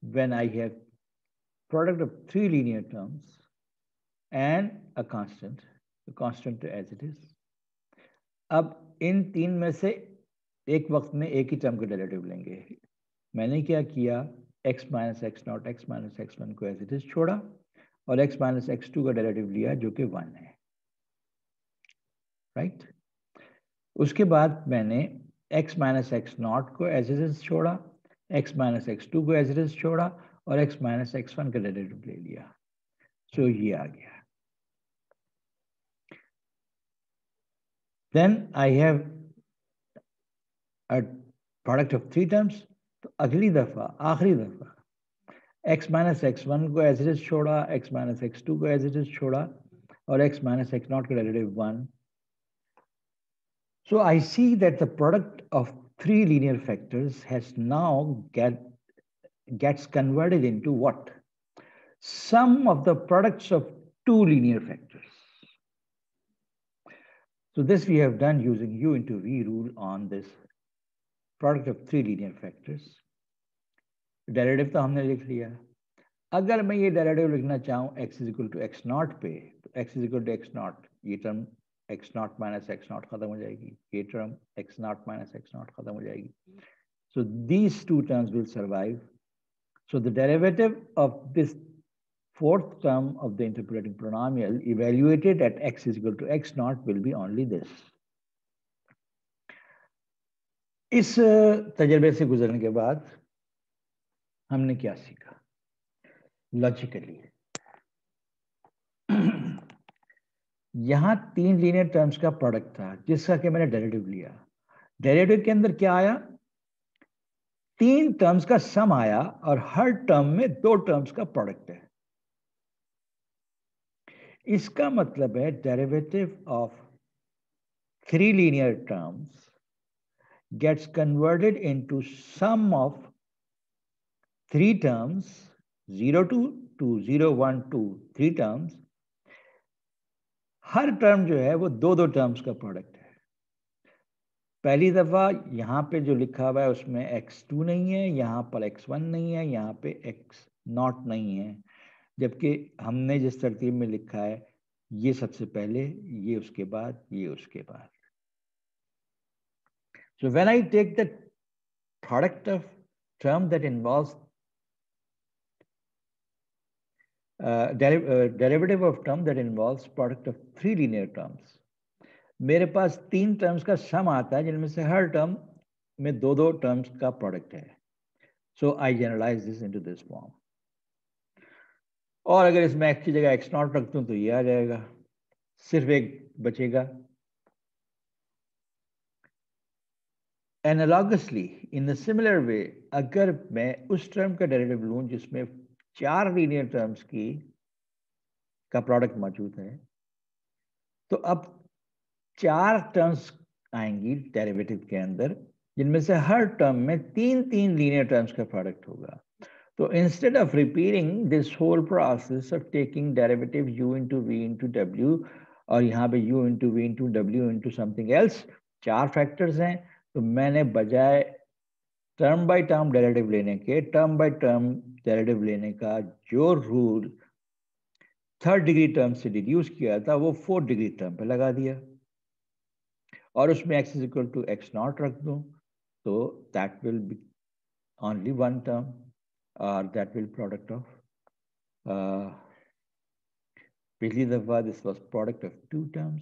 When I have product of 3 linear terms and a constant, constant as it is. अब इन 3 में से एक वक्त में एक ही टर्म का डेरिवेटिव लेंगे। मैंने क्या किया, x minus x not x minus x one को एज इट इज छोड़ा और x माइनस एक्स टू का डेरिवेटिव लिया जो कि 1 है, राइट। उसके बाद मैंने x माइनस एक्स नॉट को एज इट इज छोड़ा, x माइनस एक्स टू को एज इट इज छोड़ा और x माइनस एक्स वन का डेरिवेटिव ले लिया। सो ये आ गया। Then I have a product of 3 terms. तो अगली दफा, आखिरी दफा, x माइनस एक्स वन को एज इट इज छोड़ा, x माइनस एक्स टू को एज इट इज छोड़ा और x माइनस एक्स नॉट का derivative 1। So I see that the product of 3 linear factors has now gets converted into what? Sum of the products of 2 linear factors. So this we have done using U into V rule on this product of 3 linear factors. Derivative तो हमने लिख लिया। अगर मैं ये derivative लिखना चाहूँ x is equal to x not पे, तो x is equal to x not, ये term x not minus x not खत्म हो जाएगी, ये term x not minus x not खत्म हो जाएगी। So these two terms will survive. So the derivative of this fourth term of the interpolating polynomial evaluated at x is equal to x naught will be only this. इस तजर्बे से गुजरने के बाद हमने क्या सीखा लॉजिकली? यहां 3 लीनियर टर्म्स का प्रोडक्ट था जिसका कि मैंने डेरिवेटिव लिया। डेरिवेटिव के अंदर क्या आया? 3 टर्म्स का सम आया और हर टर्म में 2 टर्म्स का प्रोडक्ट है। इसका मतलब है derivative of 3 linear terms gets converted into sum of 3 terms, 0 to 0 1 2 3 terms। Her term जो है वो 2 टर्म्स का प्रोडक्ट है। पहली दफा यहां पे जो लिखा हुआ है उसमें x2 नहीं है, यहां पर x1 नहीं है, यहां पे x0 नहीं है, जबकि हमने जिस तरतीब में लिखा है ये सबसे पहले, ये उसके बाद, ये उसके बाद। So when I take the product of term that involves derivative of term that involves product of 3 linear terms, मेरे पास 3 टर्म्स का सम आता है जिनमें से हर टर्म में 2 टर्म्स का प्रोडक्ट है। So I generalise this into this form. और अगर इसमें x की जगह x नॉट रख दूं तो ये आ जाएगा, सिर्फ एक बचेगा। एनालॉगसली इन द सिमिलर वे, अगर मैं उस टर्म का डेरिवेटिव लूं जिसमें 4 लीनियर टर्म्स का प्रोडक्ट मौजूद है, तो अब 4 टर्म्स आएंगी डेरिवेटिव के अंदर जिनमें से हर टर्म में 3 लीनियर टर्म्स का प्रोडक्ट होगा। तो instead of repeating this whole process of taking derivative u into v into डब्ल्यू और यहाँ पे u इंटू वी इंटू डब्ल्यू इंटू समथिंग एल्स, 4 फैक्टर्स हैं, तो मैंने बजाय टर्म बाय टर्म डेरिवेटिव लेने के, टर्म बाय टर्म डेरिवेटिव लेने का जो रूल 3rd डिग्री टर्म से डिड्यूस किया था वो 4th डिग्री टर्म पे लगा दिया और उसमें x is equal to x naught रख दूं तो that will be only 1 term और दैट विल प्रोडक्ट ऑफ पिछली दफा this was product of 2 terms,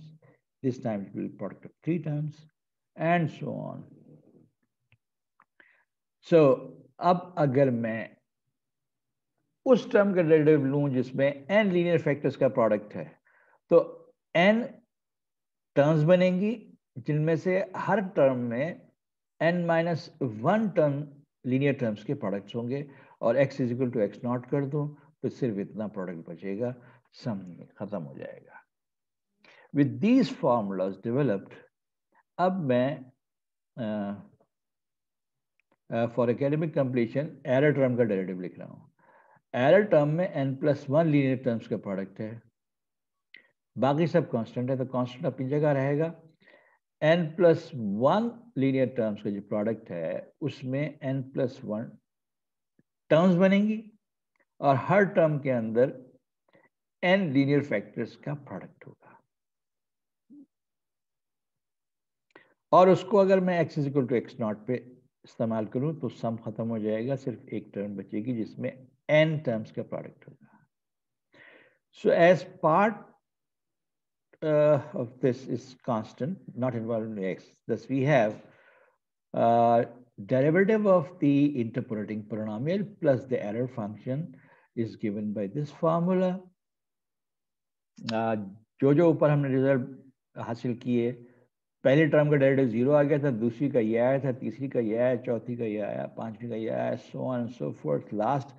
this time it will be product of 3 terms and so on. So अब अगर मैं उस टर्म का डेरिवेटिव लूं जिसमें n लीनियर फैक्टर्स का प्रोडक्ट है, तो n टर्म्स बनेंगी जिनमें से हर टर्म में n-1 टर्म लीनियर टर्म्स के प्रोडक्ट्स होंगे और x is equal to x naught कर दूं तो सिर्फ इतना प्रोडक्ट बचेगा, सम खत्म हो जाएगा। विद दीज फॉर्मूलाज डेवलप्ड, अब मैं for academic completion error term का डेरिवेटिव लिख रहा हूं। एरर टर्म में n+1 लीनियर टर्म्स का प्रोडक्ट है बाकी सब कांस्टेंट है, तो कांस्टेंट अपनी जगह रहेगा। n+1 लीनियर टर्म्स का जो प्रोडक्ट है उसमें n+1 टर्म्स बनेंगी और हर टर्म के अंदर n लीनियर फैक्टर्स का प्रोडक्ट होगा। और उसको अगर मैं x = x0 पे इस्तेमाल करूं तो सम खत्म हो जाएगा, सिर्फ एक टर्म बचेगी जिसमें n टर्म्स का प्रोडक्ट होगा। So as part of this is constant, not involved in x. Thus we have derivative of the interpolating polynomial plus the error function is given by this formula. जो ऊपर हमने result हासिल किए, पहली term का derivative 0 आ गया था, दूसरी का ये आया था, तीसरी का ये आया, चौथी का ये आया, पांचवी का ये आया, so on and so forth. Last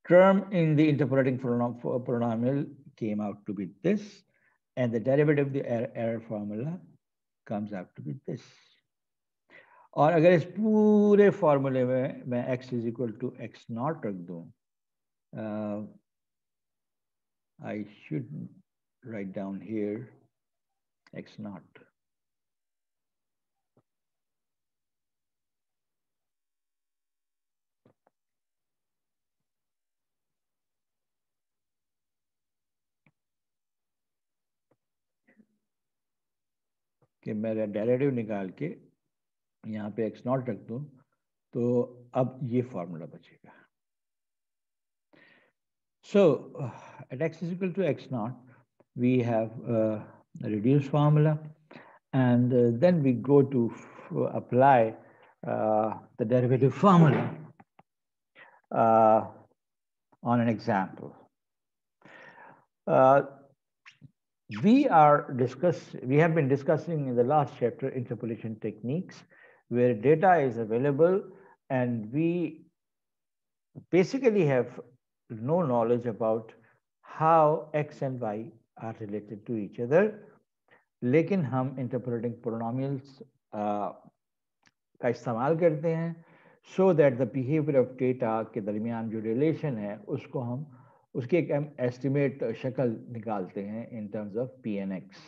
term in the interpolating polynomial came out to be this, and the derivative of the error formula comes out to be this. और अगर इस पूरे फॉर्मूले में मैं x = x0 रख दूं, I should write down here x0. कि मैं डेरिवेटिव निकाल के यहाँ पे x0 रख दूं तो अब ये फॉर्मूला बचेगा। So at x = x0 we have a reduced formula, and then we go to apply the derivative formula on an example. We have been discussing in the last chapter interpolation techniques, where data is available and we basically have no knowledge about how x and y are related to each other. लेकिन हम interpolating polynomials का इस्तेमाल करते हैं so that the behavior of data के दरमियान जो relation है उसको हम उसकी एक एस्टिमेट शक्ल निकालते हैं in terms of p n x.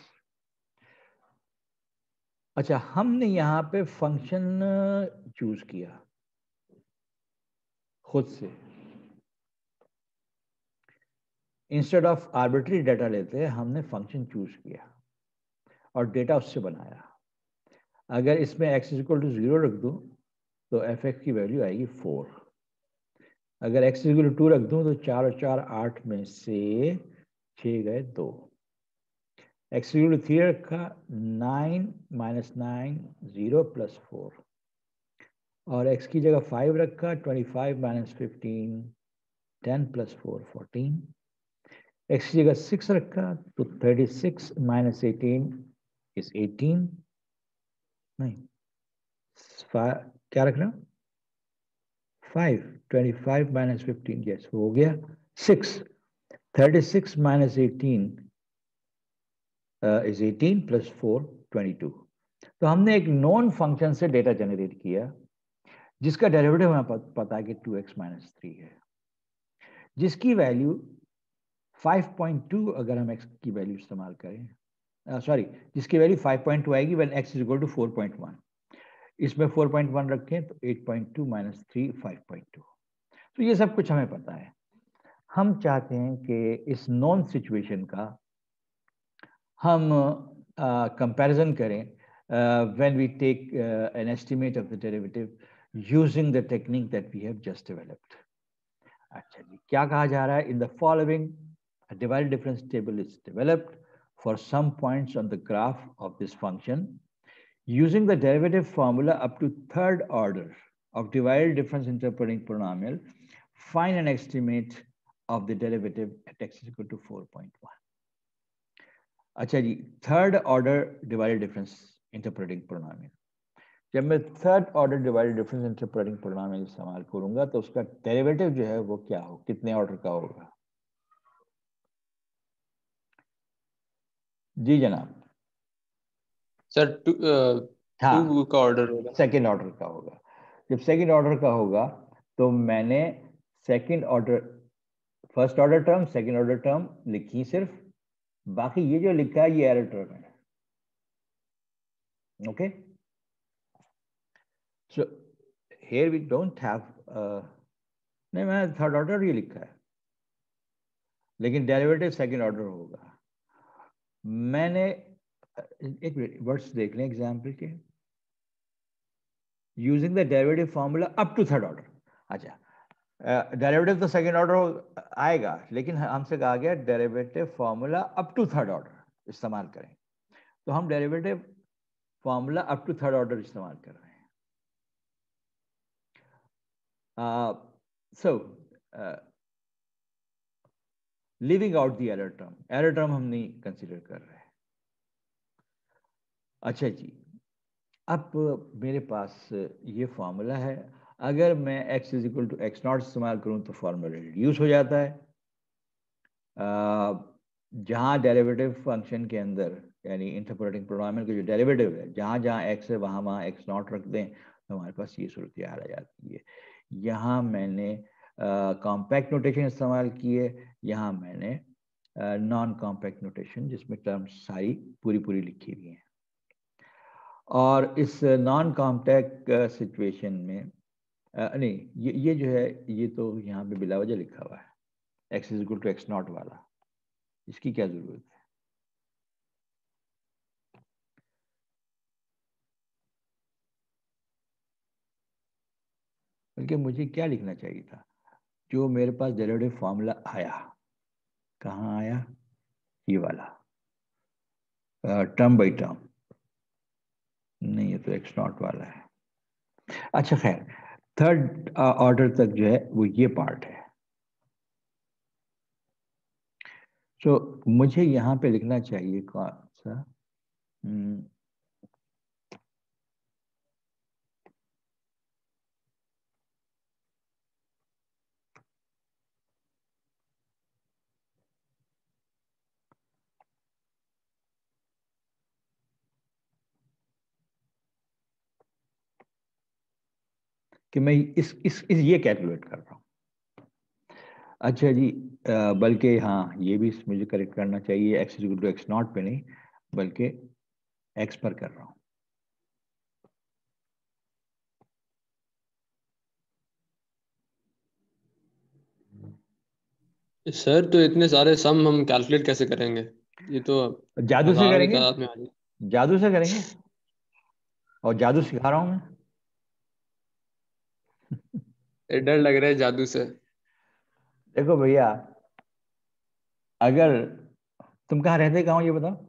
अच्छा, हमने यहाँ पे फंक्शन चूज किया खुद से, इंस्टेड ऑफ आर्बिट्री डेटा लेते हैं हमने फंक्शन चूज किया और डेटा उससे बनाया। अगर इसमें x = 0 रख दूं तो एफ एक्स की वैल्यू आएगी 4। अगर x = 2 रख दूं तो 4 और 4 8 में से 6 गए 2। x = 3 रखा, 9 - 9 0 + 4, और x की जगह 5 रखा, 25 - 15 10 + 4 14। x की जगह 6 रखा तो 36 - 18 is 18। नहीं, क्या रखना, 5, 25 - 15, yes हो गया 6। 36 - 18 is 18 + 4 22। तो हमने एक नॉन फंक्शन से डेटा जनरेट किया जिसका डेरिवेटिव हमें पता है कि 2x - 3 है, जिसकी वैल्यू 5.2 अगर हम x की वैल्यू इस्तेमाल करें, सॉरी जिसकी वैल्यू 5.2 आएगी व्हेन x = 4.1। इसमें 4.1 रखें तो 8.2 - 3 5.2। तो ये सब कुछ हमें पता है। हम चाहते हैं कि इस नॉन सिचुएशन का हम कंपैरिजन करें when we take an estimate of the derivative using the technique that we have just developed. अच्छा जी, क्या कहा जा रहा है? In the following, a divided difference table is developed for some points on the graph of this function. Using the derivative formula up to third order of divided difference interpolating polynomial, find an estimate of the derivative at x = 4.1. अच्छा जी, third order divided difference interpolating polynomial. जब मैं third order divided difference interpolating polynomial इस्तेमाल करूंगा तो उसका derivative जो है वो क्या हो, कितने ऑर्डर का होगा? जी जनाब। सर 2 का ऑर्डर होगा, सेकेंड ऑर्डर का होगा। जब सेकेंड ऑर्डर का होगा तो मैंने second order, first order term, second order term लिखी सिर्फ, बाकी ये जो लिखा है ये एरर टर्म है। Okay, so here we don't have, नहीं मैंने थर्ड ऑर्डर ही लिखा है, लेकिन डेरिवेटिव सेकंड ऑर्डर होगा। मैंने एक वर्ड्स देख लें एग्जाम्पल के, using the derivative formula up to third order. अच्छा, डेरिवेटिव तो सेकंड ऑर्डर आएगा, लेकिन हमसे कहा गया derivative formula up to third order इस्तेमाल करें, तो हम derivative formula up to third order इस्तेमाल कर रहे हैं। So leaving out the error term हम नहीं कंसिडर कर रहे। अच्छा जी, अब मेरे पास ये फॉर्मूला है, अगर मैं x is equal to x naught इस्तेमाल करूं तो फॉर्मूला रिड्यूस हो जाता है। जहां डेरिवेटिव फंक्शन के अंदर यानी इंटरपोलेटिंग पोलीनोमियल का जो डेरिवेटिव है, जहां जहां x है वहां वहां x नॉट रख दें तो हमारे पास ये सूरत हाल आ जाती है। यहाँ मैंने कॉम्पैक्ट नोटेशन इस्तेमाल की है, यहाँ मैंने नॉन कॉम्पैक्ट नोटेशन जिसमें टर्म्स सारी पूरी पूरी लिखी हुई हैं। और इस नॉन कॉम्पैक्ट सिचुएशन में नहीं, ये जो है ये तो यहाँ पे बिला वजह लिखा हुआ है, x is equal to x naught वाला, इसकी क्या जरूरत है? बल्कि मुझे क्या लिखना चाहिए था, जो मेरे पास डेरिवेटिव फॉर्मूला आया, कहाँ आया, ये वाला टर्म बाई टर्म, नहीं ये तो एक्स नॉट वाला है। अच्छा खैर, थर्ड ऑर्डर तक जो है वो ये पार्ट है। सो मुझे यहाँ पे लिखना चाहिए कौन सा, कि मैं इस ये कैलकुलेट कर रहा हूँ। अच्छा जी, बल्कि हाँ ये भी मुझे करेक्ट करना चाहिए, x equal to x not पे नहीं बल्कि एक्स पर कर रहा हूँ। सर तो इतने सारे सम हम कैलकुलेट कैसे करेंगे? ये तो जादू से हजारों की करेंगे, तादाद में आ रही। जादू से करेंगे, और जादू सिखा रहा हूँ मैं। डर लग रहा है जादू से। देखो भैया, अगर तुम कहाँ रहते कहाँ हो ये बताओ।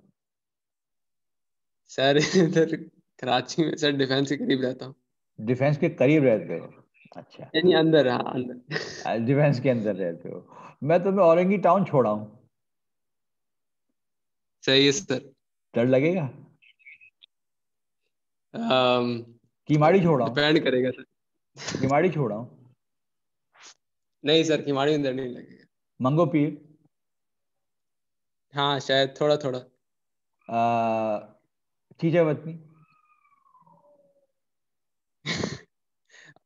सर इधर कराची में सर डिफेंस के करीब रहता हूँ। डिफेंस के करीब रहते हो? अच्छा, यानी अंदर, हाँ अंदर। डिफेंस के अंदर रहते हो। मैं तुम्हें औरंगी टाउन छोड़ा हूँ, सही है सर। डर लगेगा? कीमाड़ी छोड़ा हूँ, डिपेंड करेगा सर। कीमाड़ी छोड़ा हूँ, नहीं सर, खिमाड़ी में डर नहीं लगेगा। मंगो पीर, हाँ शायद थोड़ा थोड़ा। चीजावतनी।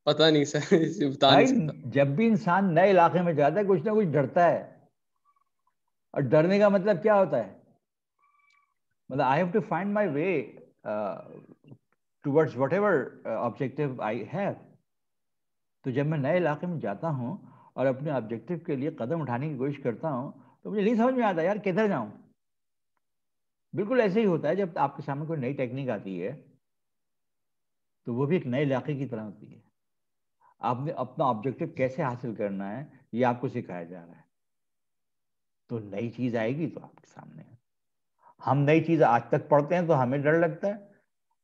पता नहीं सर, इसे बता नहीं भाई सकता। जब भी इंसान नए इलाके में जाता है कुछ ना कुछ डरता है, और डरने का मतलब क्या होता है, मतलब I have to find my way towards whatever objective I have. तो जब मैं नए इलाके में जाता हूँ और अपने ऑब्जेक्टिव के लिए कदम उठाने की कोशिश करता हूँ तो मुझे नहीं समझ में आता यार किधर जाऊँ। बिल्कुल ऐसे ही होता है जब आपके सामने कोई नई टेक्निक आती है तो वो भी एक नए इलाके की तरह होती है। आपने अपना ऑब्जेक्टिव कैसे हासिल करना है ये आपको सिखाया जा रहा है। तो नई चीज आएगी तो आपके सामने है। हम नई चीज आज तक पढ़ते हैं तो हमें डर लगता है,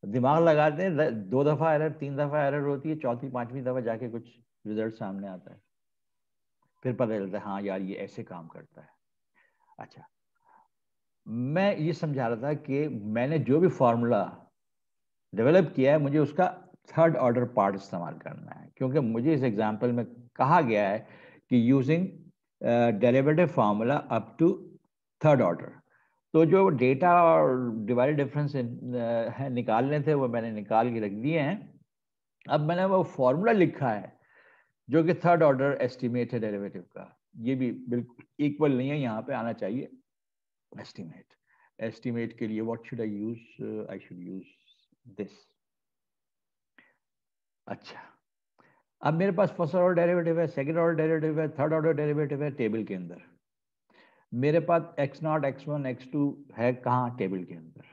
दिमाग लगाते हैं, 2 दफा एरर 3 दफा एरर होती है, चौथी पांचवी दफा जाके कुछ रिजल्ट सामने आता है, फिर पता चलता है हाँ यार ये ऐसे काम करता है। अच्छा, मैं ये समझा रहा था कि मैंने जो भी फॉर्मूला डेवलप किया है मुझे उसका थर्ड ऑर्डर पार्ट इस्तेमाल करना है, क्योंकि मुझे इस एग्जांपल में कहा गया है कि using derivative formula up to third order. तो जो डेटा और डिवाइडेड डिफरेंस निकालने थे वो मैंने निकाल के रख दिए हैं। अब मैंने वो फॉर्मूला लिखा है जो कि थर्ड ऑर्डर एस्टिमेट है डेरिवेटिव का, ये भी बिल्कुल इक्वल नहीं है, यहाँ पे आना चाहिए एस्टिमेट के लिए what should I use? I should use this. अच्छा, अब मेरे पास फर्स्ट ऑर्डर डेरिवेटिव है, सेकंड ऑर्डर डेरिवेटिव है, थर्ड ऑर्डर डेरिवेटिव है टेबल के अंदर। मेरे पास x0, x1, x2 है कहाँ? टेबल के अंदर।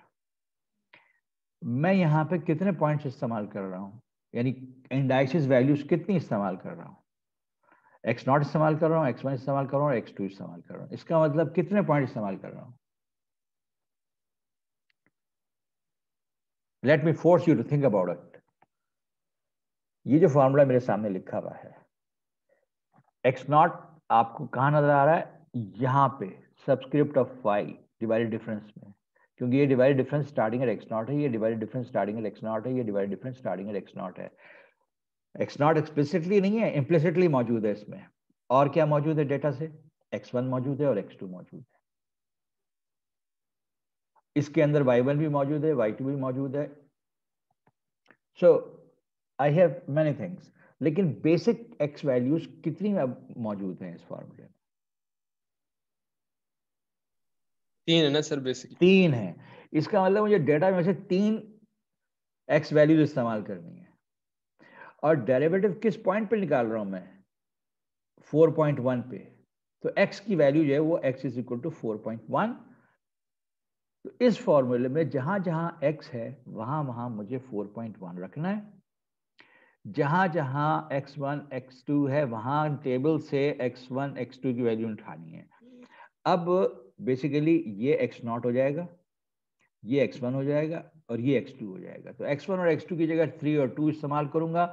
मैं यहाँ पे कितने पॉइंट्स इस्तेमाल कर रहा हूँ, यानी इंडाइसिस वैल्यूज कितनी इस्तेमाल कर रहा हूँ? x0 इस्तेमाल कर रहा हूँ, x1 इस्तेमाल कर रहा हूँ, x2 इस्तेमाल कर रहा हूँ। इसका मतलब कितने पॉइंट इस्तेमाल कर रहा हूँ? Let me force you to think about it. ये जो फॉर्मूला मेरे सामने लिखा हुआ है, x0 आपको कहाँ नजर आ रहा है? यहाँ पे subscript of y divided difference में, क्योंकि ये divided difference starting at x0 है, ये divided difference starting at x0 है, ये divided difference starting at x0 है। x0 एक्सप्लिसिटली नहीं है, इम्प्लिसिटली मौजूद है इसमें। और क्या मौजूद है डेटा से? x1 मौजूद है और x2 मौजूद है। इसके अंदर y1 भी मौजूद है, y2 भी मौजूद है। So I have many things, लेकिन बेसिक x वैल्यूज कितनी मौजूद हैं इस फॉर्मूले में? 3 है ना सर बेसिकली? 3 है। इसका मतलब मुझे डेटा में से 3 x वैल्यूज इस्तेमाल करनी है। और डेरिवेटिव किस पॉइंट पे निकाल रहा हूं मैं? 4.1 पे। तो x की वैल्यू जो है वो x इज इक्वल टू 4.1। तो इस फॉर्मूले में जहां जहां x है वहां वहां मुझे 4.1 रखना है। जहां जहां x1 x2 है वहां टेबल से x1 x2 की वैल्यू उठानी है। अब बेसिकली ये x0 हो जाएगा, ये x1 हो जाएगा और ये x2 हो जाएगा। तो x1 और x2 की जगह 3 और 2 इस्तेमाल करूंगा।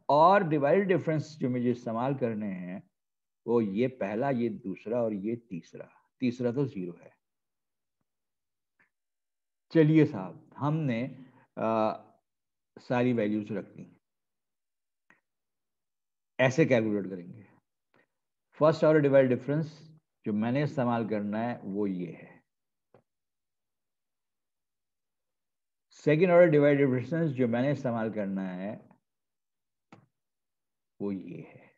और डिवाइडेड डिफरेंस जो मुझे इस्तेमाल करने हैं वो ये पहला, ये दूसरा और ये तीसरा। तीसरा तो 0 है। चलिए साहब, हमने सारी वैल्यूज रख दी। ऐसे कैलकुलेट करेंगे। फर्स्ट ऑर्डर डिवाइड डिफरेंस जो मैंने इस्तेमाल करना है वो ये है। सेकेंड ऑर्डर डिवाइड डिफरेंस जो मैंने इस्तेमाल करना है वो ये है।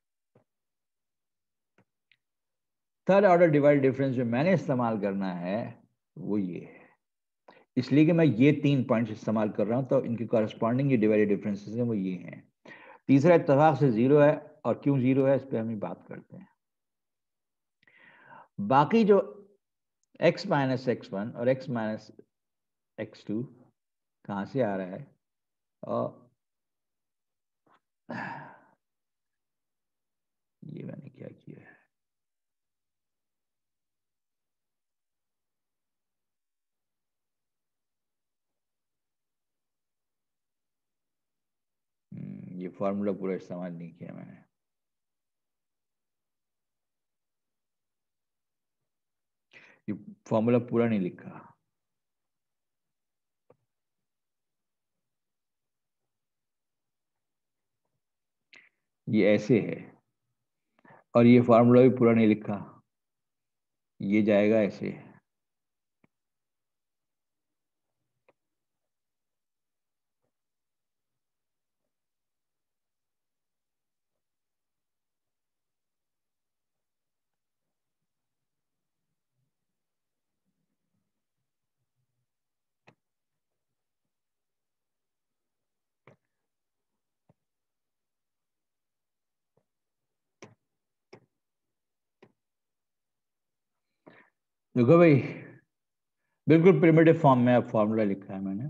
थर्ड ऑर्डर डिवाइड डिफरेंस जो मैंने इस्तेमाल करना है वो ये है। इसलिए कि मैं ये 3 पॉइंट्स इस्तेमाल कर रहा हूं तो इनके कॉरेस्पॉन्डिंग ये डिवाइडेड डिफरेंसेस हैं वो ये हैं। तीसरा इत्तेफाक से 0 है, और क्यों 0 है इस पर हम बात करते हैं। बाकी जो x माइनस x1 और x माइनस x2 कहां से आ रहा है? और ये मैंने क्या किया है? ये फॉर्मूला पूरा इस्तेमाल नहीं किया मैंने। ये फॉर्मूला पूरा नहीं लिखा। ये ऐसे है और ये फॉर्मूला भी पूरा नहीं लिखा। ये जाएगा ऐसे। देखो भाई, बिल्कुल प्रिमिटिव फॉर्म में अब फॉर्मूला लिखा है मैंने।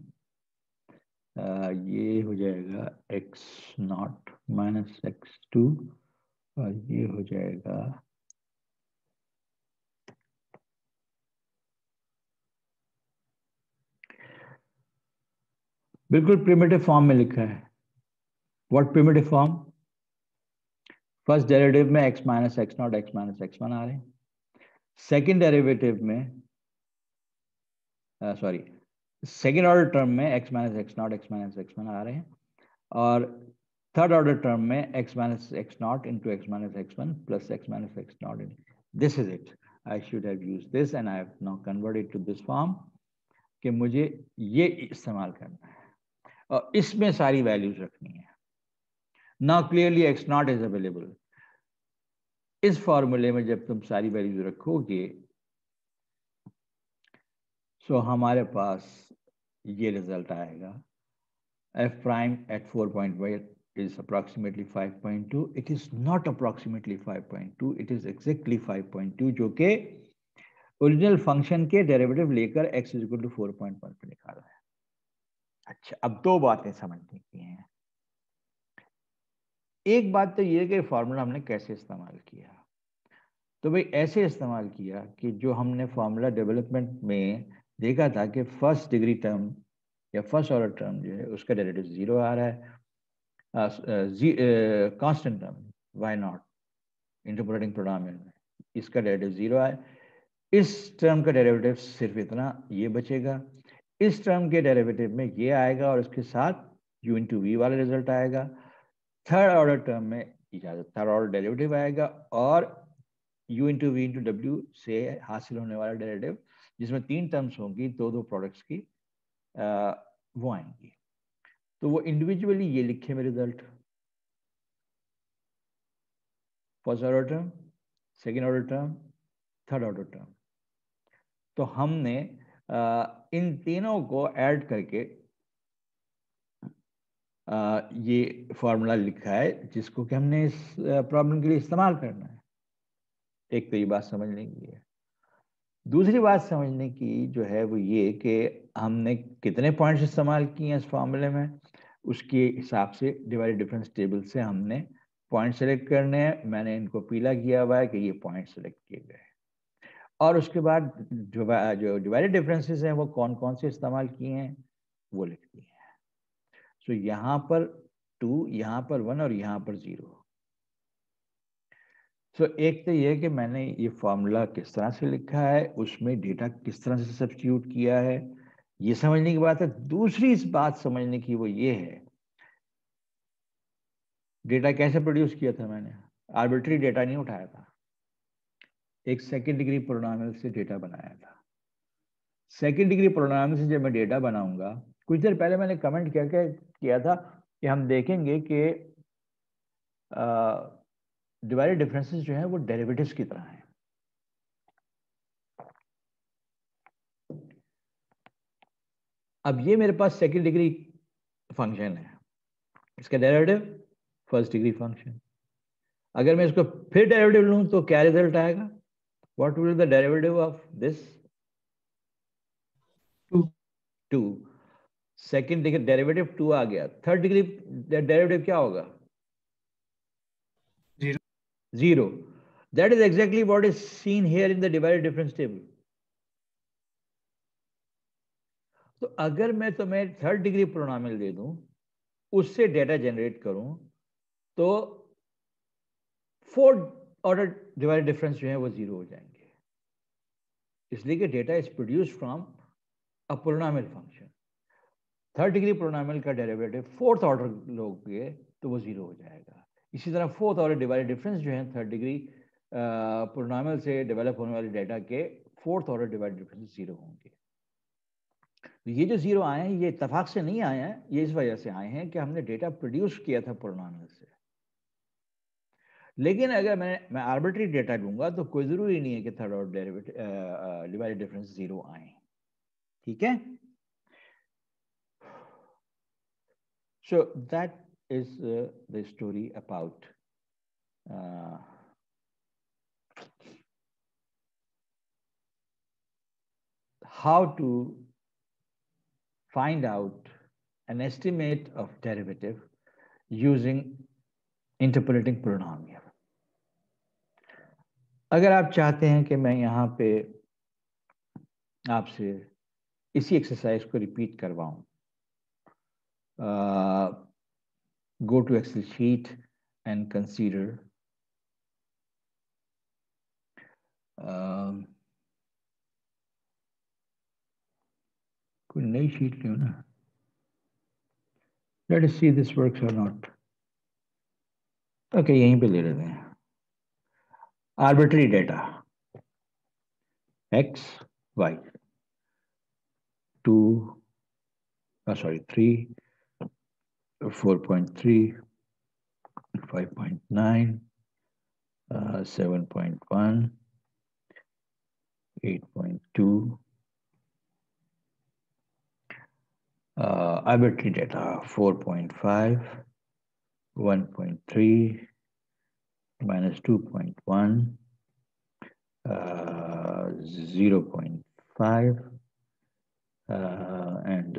ये हो जाएगा x0 माइनस x2 और ये हो जाएगा बिल्कुल प्रिमिटिव फॉर्म में लिखा है। What primitive form? First derivative में x minus x0 x minus x1 आ रहे हैं। सेकेंड डेरिवेटिव में सॉरी सेकेंड ऑर्डर टर्म में x minus x0 x minus x1 आ रहे हैं। और थर्ड ऑर्डर टर्म में x minus x0 into x minus x1 plus x minus x0 in this is it. I should have used this and I have now converted to this form कि मुझे ये इस्तेमाल करना है और इसमें सारी वैल्यूज रखनी है। Now clearly x0 is available. इस फॉर्मूले में जब तुम सारी वैल्यूज रखोगे सो हमारे पास ये रिजल्ट आएगा, f prime at 4.1 is approximately 5.2. It is not approximately 5.2, it is exactly 5.2, जो कि ओरिजिनल फंक्शन के डेरिवेटिव लेकर x is equal to 4.1 पे निकाला है। अच्छा, अब दो बातें समझने की हैं। एक बात तो ये कि फॉर्मूला हमने कैसे इस्तेमाल किया, तो भाई ऐसे इस्तेमाल किया कि जो हमने फॉर्मूला डेवलपमेंट में देखा था कि फर्स्ट डिग्री टर्म या फर्स्ट ऑर्डर टर्म जो है उसका डेरिवेटिव 0 आ रहा है, constant term y naught interpolating polynomial में इसका डेरिवेटिव 0 है। इस टर्म का डेरिवेटिव सिर्फ इतना ये बचेगा, इस टर्म के डेरिवेटिव में ये आएगा और उसके साथ u इंटू वी वाला रिजल्ट आएगा। थर्ड ऑर्डर टर्म में थर्ड ऑर्डर डेरिवेटिव आएगा और u इंटू वी इंटू डब्ल्यू से हासिल होने वाला डेरिवेटिव, जिसमें 3 टर्म्स होंगी, दो प्रोडक्ट्स की, वो आएंगी। तो वो इंडिविजुअली ये लिखे में result, first order term, second order term, third order term. तो हमने इन तीनों को ऐड करके ये फॉर्मूला लिखा है जिसको कि हमने इस प्रॉब्लम के लिए इस्तेमाल करना है। एक तो ये बात समझने की है। दूसरी बात समझने की जो है वो ये कि हमने कितने पॉइंट्स इस्तेमाल किए हैं इस फॉर्मूले में, उसके हिसाब से डिवाइडेड डिफरेंस टेबल से हमने पॉइंट सेलेक्ट करने हैं। मैंने इनको पीला किया हुआ है कि ये पॉइंट सेलेक्ट किए गए, और उसके बाद जो डिवाइडेड डिफरेंसेस हैं वो कौन कौन से इस्तेमाल किए हैं वो लिख दिए हैं। सो यहाँ पर 2, यहाँ पर 1 और यहाँ पर 0। सो एक तो ये कि मैंने ये फॉर्मूला किस तरह से लिखा है, उसमें डेटा किस तरह से सब्स्टिट्यूट किया है, ये समझने की बात है। दूसरी इस बात समझने की वो ये है, डेटा कैसे प्रोड्यूस किया था मैंने, आर्बिट्री डेटा नहीं उठाया था, एक सेकेंड डिग्री पोलिनोमियल से डेटा बनाया था। सेकेंड डिग्री पोलिनोमियल से जब मैं डेटा बनाऊंगा, कुछ देर पहले मैंने कमेंट किया था कि हम देखेंगे कि डिवाइडेड डिफरेंसेस जो हैं वो डेरिवेटिव्स की तरह हैं। अब ये मेरे पास सेकेंड डिग्री फंक्शन है, इसका डेरिवेटिव फर्स्ट डिग्री फंक्शन। अगर मैं इसको फिर डेरिवेटिव लूं तो क्या रिजल्ट आएगा, what will the derivative of this, 2। Second degree derivative 2 आ गया, थर्ड डिग्री डेरिवेटिव क्या होगा, 0। That is exactly what is seen here in the divided difference table. तो अगर मैं तुम्हें थर्ड डिग्री पोलिनोमियल दे दूं, उससे डेटा जनरेट करूं, तो फोर्थ ऑर्डर डिवाइडेड डिफरेंस जो है वो 0 हो जाएंगे, इसलिए कि data is produced from a polynomial function. Third degree polynomial का डेरिवेटिव फोर्थ ऑर्डर लोगे तो वो 0 हो जाएगा। इसी तरह फोर्थ ऑर्डर डिवाइडेड डिफरेंस जो है थर्ड डिग्री पोलिनोमियल से डेवलप होने वाले डेटा के फोर्थ ऑर्डर डिवाइडेड डिफरेंस 0 होंगे। तो ये जो 0 आए हैं ये इत्तेफाक से नहीं आए हैं, ये इस वजह से आए हैं कि हमने डेटा प्रोड्यूस किया था पोलिनोमियल से। लेकिन अगर मैं आर्बिट्री डेटा लूंगा तो कोई जरूरी नहीं है कि third order derivative divided difference 0 आए, ठीक है। So that is the story about how to find out an estimate of derivative using interpolating polynomial. अगर आप चाहते हैं कि मैं यहाँ पे आपसे इसी एक्सरसाइज को repeat करवाऊं, go to Excel sheet and consider कोई नई शीट लो ना, let us see this works or not. Okay, यहीं पे ले लेते हैं। Arbitrary data x, y, 2, 3, 4.3, 5.9, 7.1, 8.2, arbitrary data 4.5, 1.3, minus 2.1, 0.5, and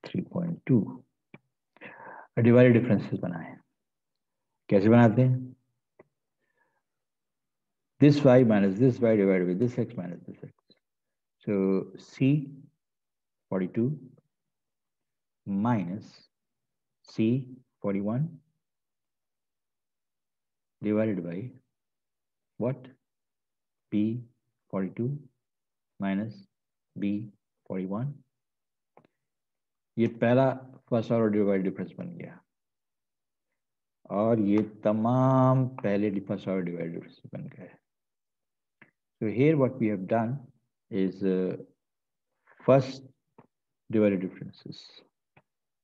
3.2. Divided differences बनाए, कैसे बनाते हैं? This y minus this y divided with this x minus this x. So C 42 minus C 41 divided by what? B 42 minus B 41. ये पहला first order divide difference बन गया और ये तमाम पहले फर्स्ट ऑर्डर डिवाइड डिफरेंस बन गए. So here what we have done is first divided differences,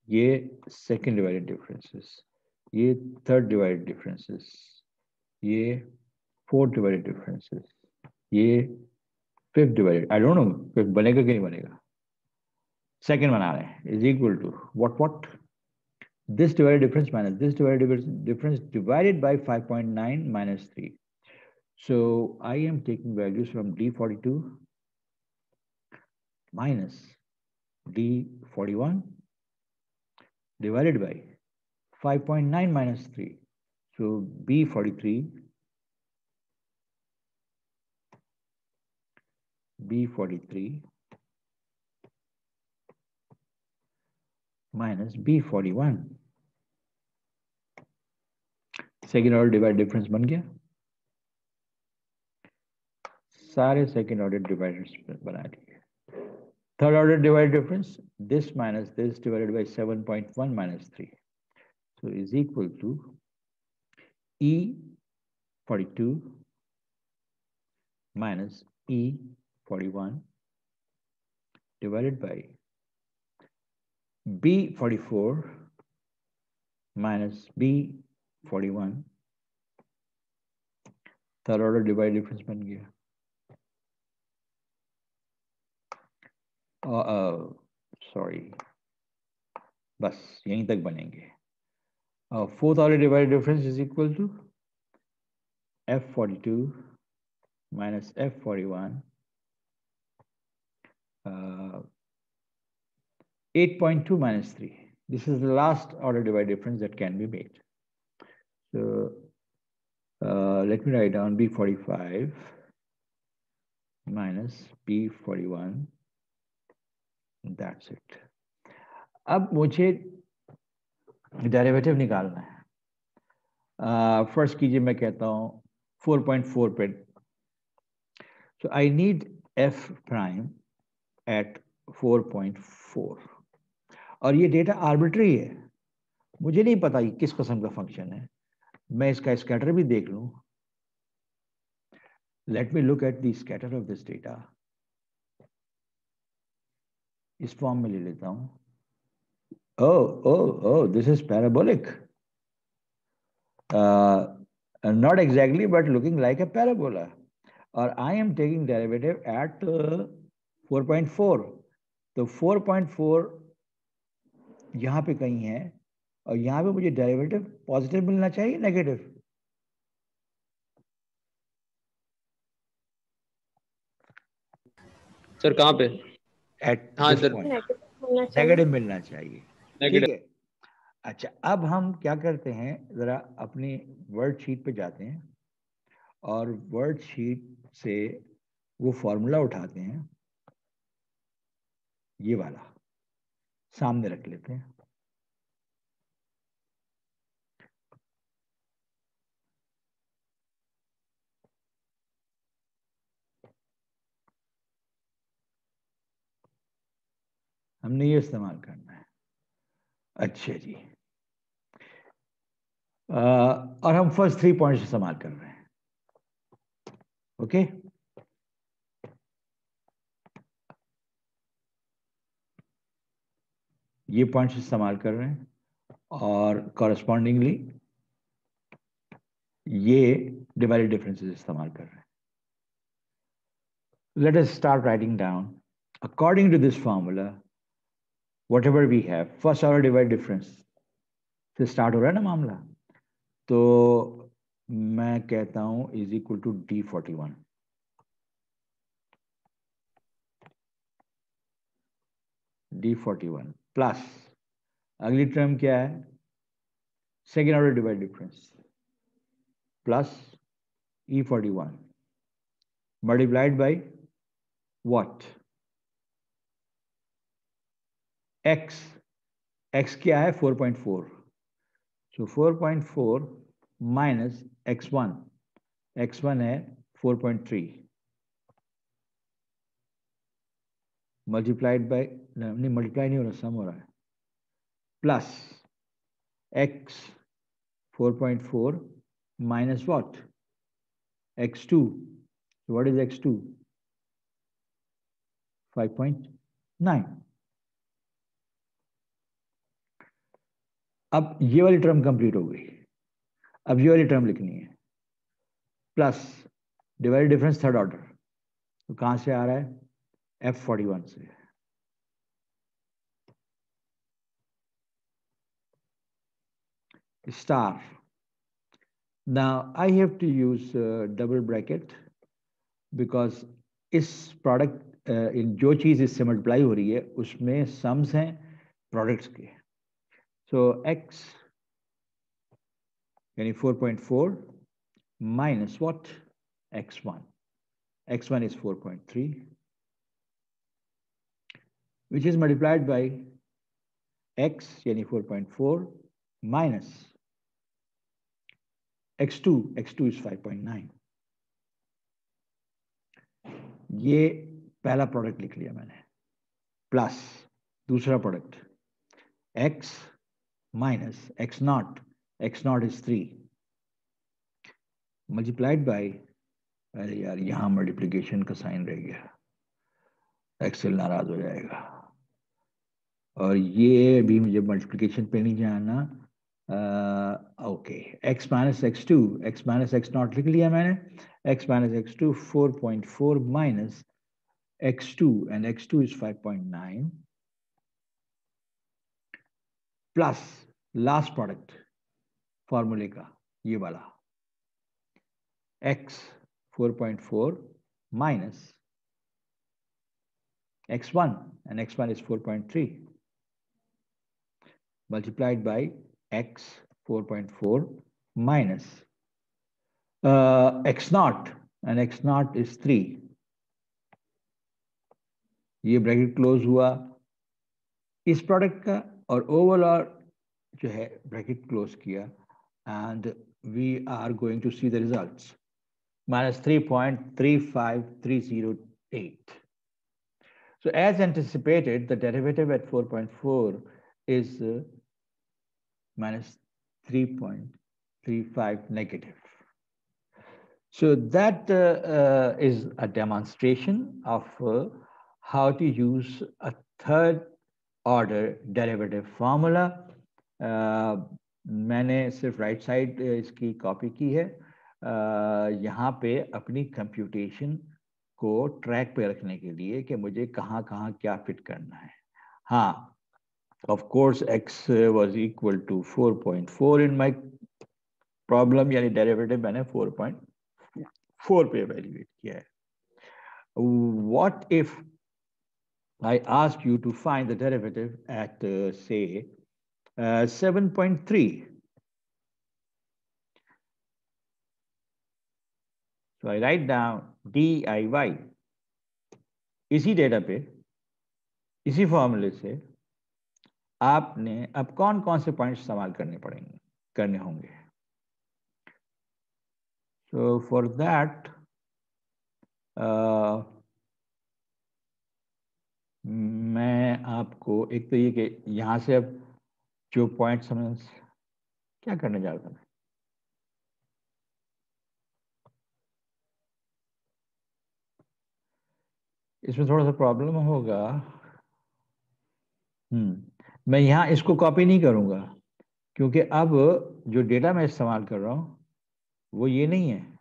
ये second divided differences, ये third divided differences, ये fourth divided differences, ये fifth divided, I don't know fifth बनेगा कि नहीं बनेगा, second बना रहे हैं, is equal to what this divided difference minus this divided difference divided by 5.9 minus 3. So I am taking values from D42 minus D41 divided by 5.9 minus 3. So B43 minus B41. Second order divided difference बन गया, सारे second order dividers बना दिए. Third order divided difference, this minus this divided by 7.1 minus 3. So is equal to E42 minus E41 divided by B44 minus B41. Third order divided difference बन गया. Sorry, बस यहीं तक बनेंगे. Fourth order divided difference is equal to F42 minus F41, 8.2 minus 3. This is the last order divided difference that can be made. So let me write down B45 minus B41. That's it. अब मुझे derivative निकालना है. First कीजिए, मैं कहता हूँ 4.4 पे. So I need f prime at 4.4 और ये डेटा आर्बिट्री है, मुझे नहीं पता ये किस किस्म का फंक्शन है. मैं इसका स्कैटर भी देख लूं. Let me look at the scatter of this data. इस फॉर्म में ले लेता हूं. Oh, this is parabolic. Not exactly, but looking like a parabola. Or I am taking derivative at 4.4. तो 4.4 यहाँ पे कहीं है और यहाँ पे मुझे डेरिवेटिव पॉजिटिव मिलना चाहिए, नेगेटिव. सर कहाँ पे? एट हाँ दिस इधर पॉइंट नेगेटिव मिलना चाहिए. ठीक है. अच्छा, अब हम क्या करते हैं, जरा अपनी वर्ड शीट पे जाते हैं और वर्ड शीट से वो फॉर्मूला उठाते हैं, ये वाला सामने रख लेते हैं. हमने ये इस्तेमाल करना है. अच्छा जी. और हम फर्स्ट 3 पॉइंट्स इस्तेमाल कर रहे हैं. ओके. ये पॉइंट्स इस्तेमाल कर रहे हैं और कॉरेस्पॉन्डिंगली ये डिवाइडेड डिफरेंसेस इस्तेमाल कर रहे हैं. Let us start writing down. According to this formula, whatever we have, first order divide difference से स्टार्ट हो रहा है ना मामला, तो मैं कहता हूं is equal to D41, D41 plus अगली टर्म क्या है, second order divide difference plus E41 multiplied by what, x, x क्या है 4.4, सो 4.4 माइनस x1, x1 है 4.3 मल्टीप्लाइड बाई, नहीं मल्टीप्लाई नहीं हो रहा, सम हो रहा है, plus x 4.4 minus what, x2, so what is x2, 5.9. अब ये वाली टर्म कंप्लीट हो गई, अब ये वाली टर्म लिखनी है, plus divide difference third order, तो कहां से आ रहा है, F41 से, star. Now I have to use double bracket because इस प्रोडक्ट इन जो चीज इससे मल्टीप्लाई हो रही है उसमें सम्स हैं प्रोडक्ट्स के, सो x यानी 4.4 minus what, x1, x1 is 4.3 which is multiplied by x यानी 4.4 minus x2, x2 is 5.9. ये पहला प्रोडक्ट लिख लिया मैंने, प्लस दूसरा product x minus x not is 3 multiplied by, अरे यार यहां मल्टीप्लिकेशन का साइन रह गया, एक्सेल नाराज हो जाएगा, और ये भी मुझे मल्टीप्लिकेशन पे नहीं जाना, okay, x minus x not लिख लिया मैंने, x minus x2 4.4 minus x2 and x2 is 5.9 plus last product फॉर्मूले का ये वाला x 4.4 minus x1 and x1 is 4.3 multiplied by x 4.4 minus x naught and x naught is 3, ये bracket close हुआ इस प्रोडक्ट का, और ओवरऑल जो है ब्रैकेट क्लोज किया, and we are going to see the results, minus 3.35308. So as anticipated, the derivative at 4.4 is minus 3.35 negative. So that is a demonstration of how to use a third order derivative formula. मैंने सिर्फ right side इसकी copy की है, यहाँ पे अपनी computation को track पे रखने के लिए कि मुझे कहाँ कहाँ क्या फिट करना है. हाँ, of course x was equal to 4.4 in my problem, यानी डेरिवेटिव मैंने 4.4 पे एवेल्युएट किया है. What if I ask you to find the derivative at say 7.3. So I write down DIY. इसी डेटा पे, इसी फॉर्मूले से आपने अब कौन कौन से पॉइंट्स इस्तेमाल करने होंगे. So for that मैं आपको एक तो ये कि यहाँ से अब जो पॉइंट्स हमें क्या करने जा रहा था, इसमें थोड़ा सा प्रॉब्लम होगा. मैं यहाँ इसको कॉपी नहीं करूँगा क्योंकि अब जो डेटा मैं इस्तेमाल कर रहा हूँ वो ये नहीं है.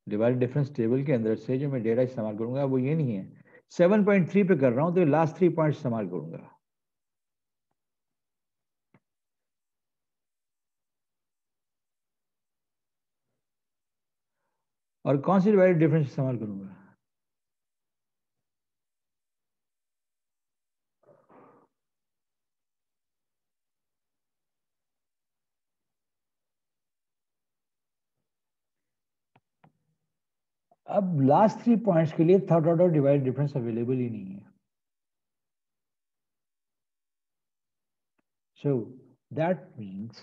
डिवाइडेड डिफरेंस टेबल के अंदर से जो मैं डेटा इस्तेमाल करूंगा वो ये नहीं है, 7.3 पे कर रहा हूं तो लास्ट 3 पॉइंट इस्तेमाल करूंगा। और कौन सी डिवाइडेड डिफरेंस इस्तेमाल करूंगा? अब लास्ट 3 पॉइंट्स के लिए third order divided difference available ही नहीं है। So that means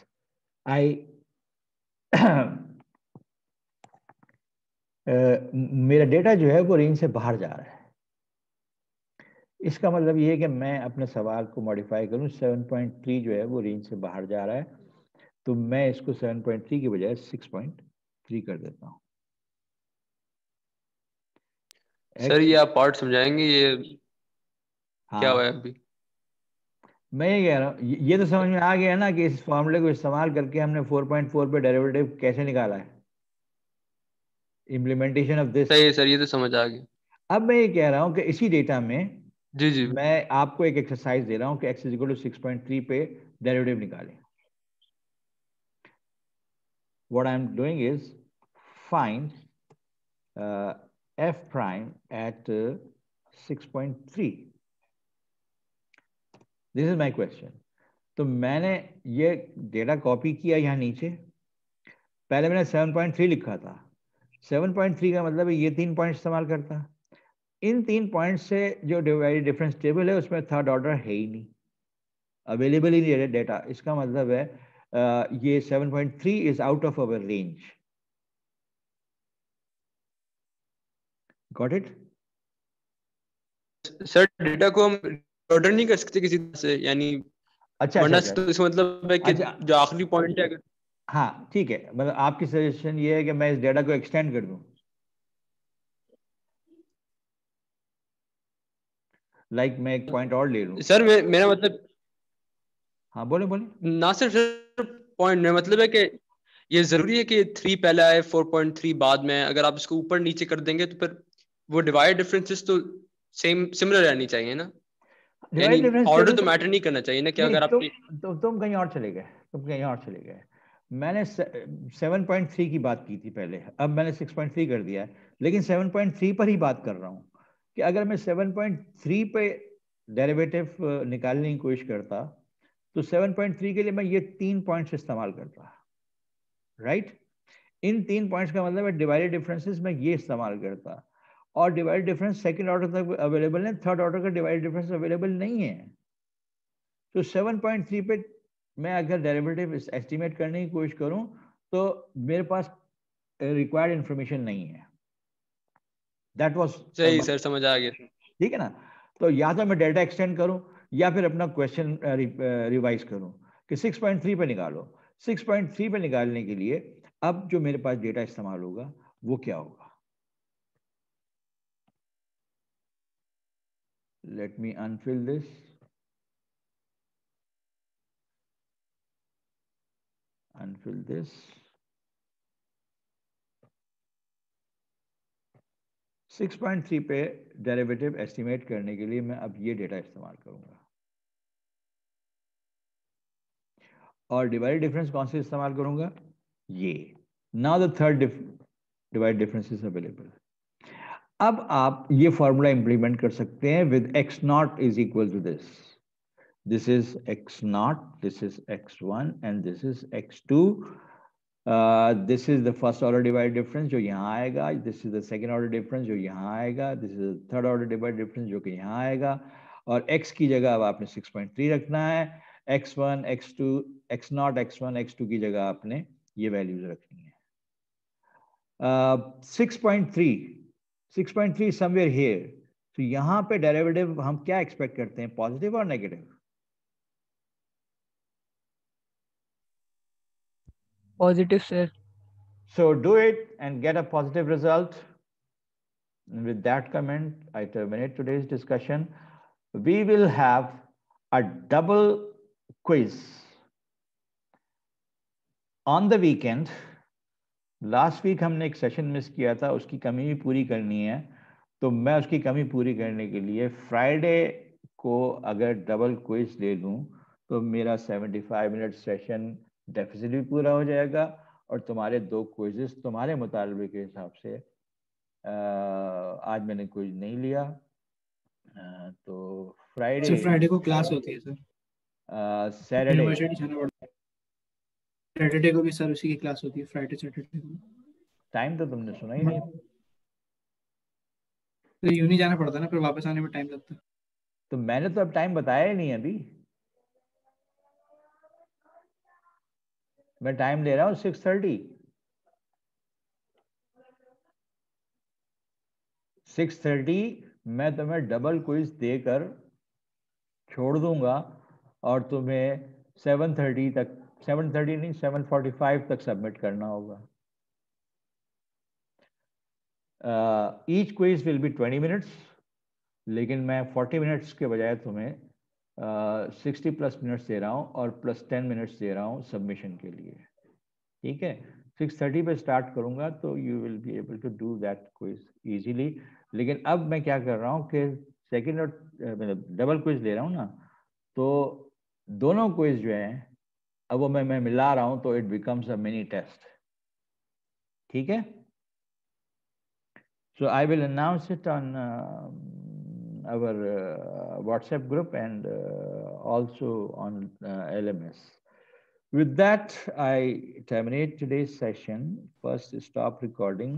मेरा डेटा जो है वो रेंज से बाहर जा रहा है। इसका मतलब ये है कि मैं अपने सवाल को मॉडिफाई करूं, 7.3 जो है वो रेंज से बाहर जा रहा है, तो मैं इसको 7.3 की बजाय 6.3 कर देता हूं। सर ये आप पार्ट समझाएंगे, ये हाँ, क्या हुआ है अभी? मैं ये कह रहा हूँ, ये तो समझ में आ गया ना कि इस फॉर्मूले को इस्तेमाल करके हमने 4.4 पे डेरिवेटिव कैसे निकाला है, इम्प्लीमेंटेशन ऑफ दिस। सही है सर, ये तो समझ आ गया। अब मैं ये कह रहा हूँ कि इसी डेटा में जी जी। मैं आपको एक एक्सरसाइज दे रहा हूँ कि x = 6.3 पे डेरिवेटिव निकालें। What I'm doing is find f prime at 6.3. This is my question. तो मैंने ये डेटा कॉपी किया यहाँ नीचे, पहले मैंने 7.3 लिखा था, 7.3 का मतलब है ये 3 पॉइंट इस्तेमाल करता। इन 3 पॉइंट से जो डिवाइडेड डिफरेंस टेबल है उसमें थर्ड ऑर्डर है ही नहीं, अवेलेबल ही नहीं है डेटा। इसका मतलब है ये 7.3 is out of our range. Got it? Sir data को हम ऑर्डर नहीं कर सकते किसी तरह से, यानी अच्छा वरना अच्छा। तो इसका मतलब है कि अच्छा, जो आखिरी पॉइंट है, अगर हाँ ठीक है, मतलब आपकी सजेशन ये है कि मैं इस डेटा को एक्सटेंड कर दूं, लाइक मैं एक पॉइंट और ले लूं। सर मेरा मतलब हाँ बोले बोले। ना सिर्फ सर पॉइंट में मतलब है कि ये जरूरी है कि 3 पहले आए 4.3 बाद में। अगर आप इसको ऊपर नीचे कर देंगे तो फिर वो डिवाइड डिफरेंसेस तो सेम सिमिलर रहनी चाहिए ना, यानी डिवाइड डिफरेंस ऑर्डर टेबल तो तो मैटर नहीं करना चाहिए ना कि नहीं, अगर आपकी। तुम कहीं और चले गए, तुम कहीं और चले गए। मैंने 7.3 की बात की थी पहले, अब मैंने 6.3 कर दिया है, लेकिन 7.3 पर ही बात कर रहा हूँ कि अगर मैं 7.3 पे डेरिवेटिव निकालने की कोशिश करता तो 7.3 के लिए मैं ये 3 पॉइंट्स इस्तेमाल करता, राइट? इन 3 पॉइंट्स का मतलब है डिवाइडेड डिफरेंसेस में ये इस्तेमाल करता, और डिवाइडेड डिफरेंस सेकंड ऑर्डर तक अवेलेबल है, थर्ड ऑर्डर का डिवाइडेड डिफरेंस अवेलेबल नहीं है। तो 7.3 पे मैं अगर डेरिवेटिव एस्टिमेट करने की कोशिश करूं तो मेरे पास रिक्वायर्ड इंफॉर्मेशन नहीं है। दैट वाज सही सर, समझ आ गया। ठीक है ना? तो या तो मैं डेटा एक्सटेंड करूं या फिर अपना क्वेश्चन रिवाइज करूं कि 6.3 पे निकालो। 6.3 पे निकालने के लिए अब जो मेरे पास डेटा इस्तेमाल होगा वो क्या होगा? Let me unfill this. Unfill this. 6.3 पे डेरिवेटिव एस्टिमेट करने के लिए मैं अब ये डेटा इस्तेमाल करूंगा, और डिवाइड डिफरेंस कौन से इस्तेमाल करूंगा? ये। Now the third divide difference is available. अब आप ये फॉर्मूला इंप्लीमेंट कर सकते हैं with x0 is equal to this. This is x0, this is x1 and this is x2। This is the first order divide difference जो यहाँ आएगा, this is the second order difference जो यहाँ आएगा, this is the third order divide difference जो कि यहाँ आएगा, और x की जगह अब आपने 6.3 रखना है, x1 x2 x0 x1 x2 की जगह आपने ये वैल्यूज रखनी है। 6.3 समवेयर हियर। तो यहाँ पे डेरिवेटिव हम क्या एक्सपेक्ट करते हैं, पॉजिटिव और negative? Positive sir. So do it and get a positive result. And with that comment, I terminate today's discussion. We will have a double quiz on the weekend last week हमने एक session miss किया था, उसकी कमी भी पूरी करनी है। तो मैं उसकी कमी पूरी करने के लिए फ्राइडे को अगर डबल क्विज ले लूँ तो मेरा 75 मिनट सेशन डेफिसिट भी पूरा हो जाएगा और तुम्हारे 2 क्विजेस तुम्हारे मुतालबे के हिसाब से आज मैंने क्विज नहीं लिया, तो फ्राइडे को क्लास होती है सर, सैटरडे यूनिवर्सिटी जाना पड़ता है। सैटरडे को भी सर उसी की क्लास होती है, फ्राइडे सैटरडे को। टाइम तो तुमने सुना ही नहीं। तो यूनि जाना पड़ता है ना, फिर वापस आने में टाइम लगता है। तो मैंने तो अब टाइम बताया ही नहीं अभी, मैं टाइम ले रहा हूँ 6:30। 6:30 मैं तुम्हें डबल क्विज देकर छोड़ दूंगा और तुम्हें 7:30 तक, 7:30 नहीं 7:45 तक सबमिट करना होगा। Each quiz will be 20 minutes, लेकिन मैं 40 मिनट्स के बजाय तुम्हें 60+ मिनट्स दे रहा हूँ और +10 मिनट्स दे रहा हूँ सबमिशन के लिए। ठीक है, 6:30 पे स्टार्ट करूंगा तो you will be able to do that quiz easily. लेकिन अब मैं क्या कर रहा हूँ कि सेकंड और मतलब डबल क्विज ले रहा हूँ ना, तो दोनों क्विज जो हैं अब वो मैं मिला रहा हूँ तो it becomes a mini test. ठीक है, so I will announce it on our WhatsApp group and also on LMS. With that, I terminate today's session. First, stop recording.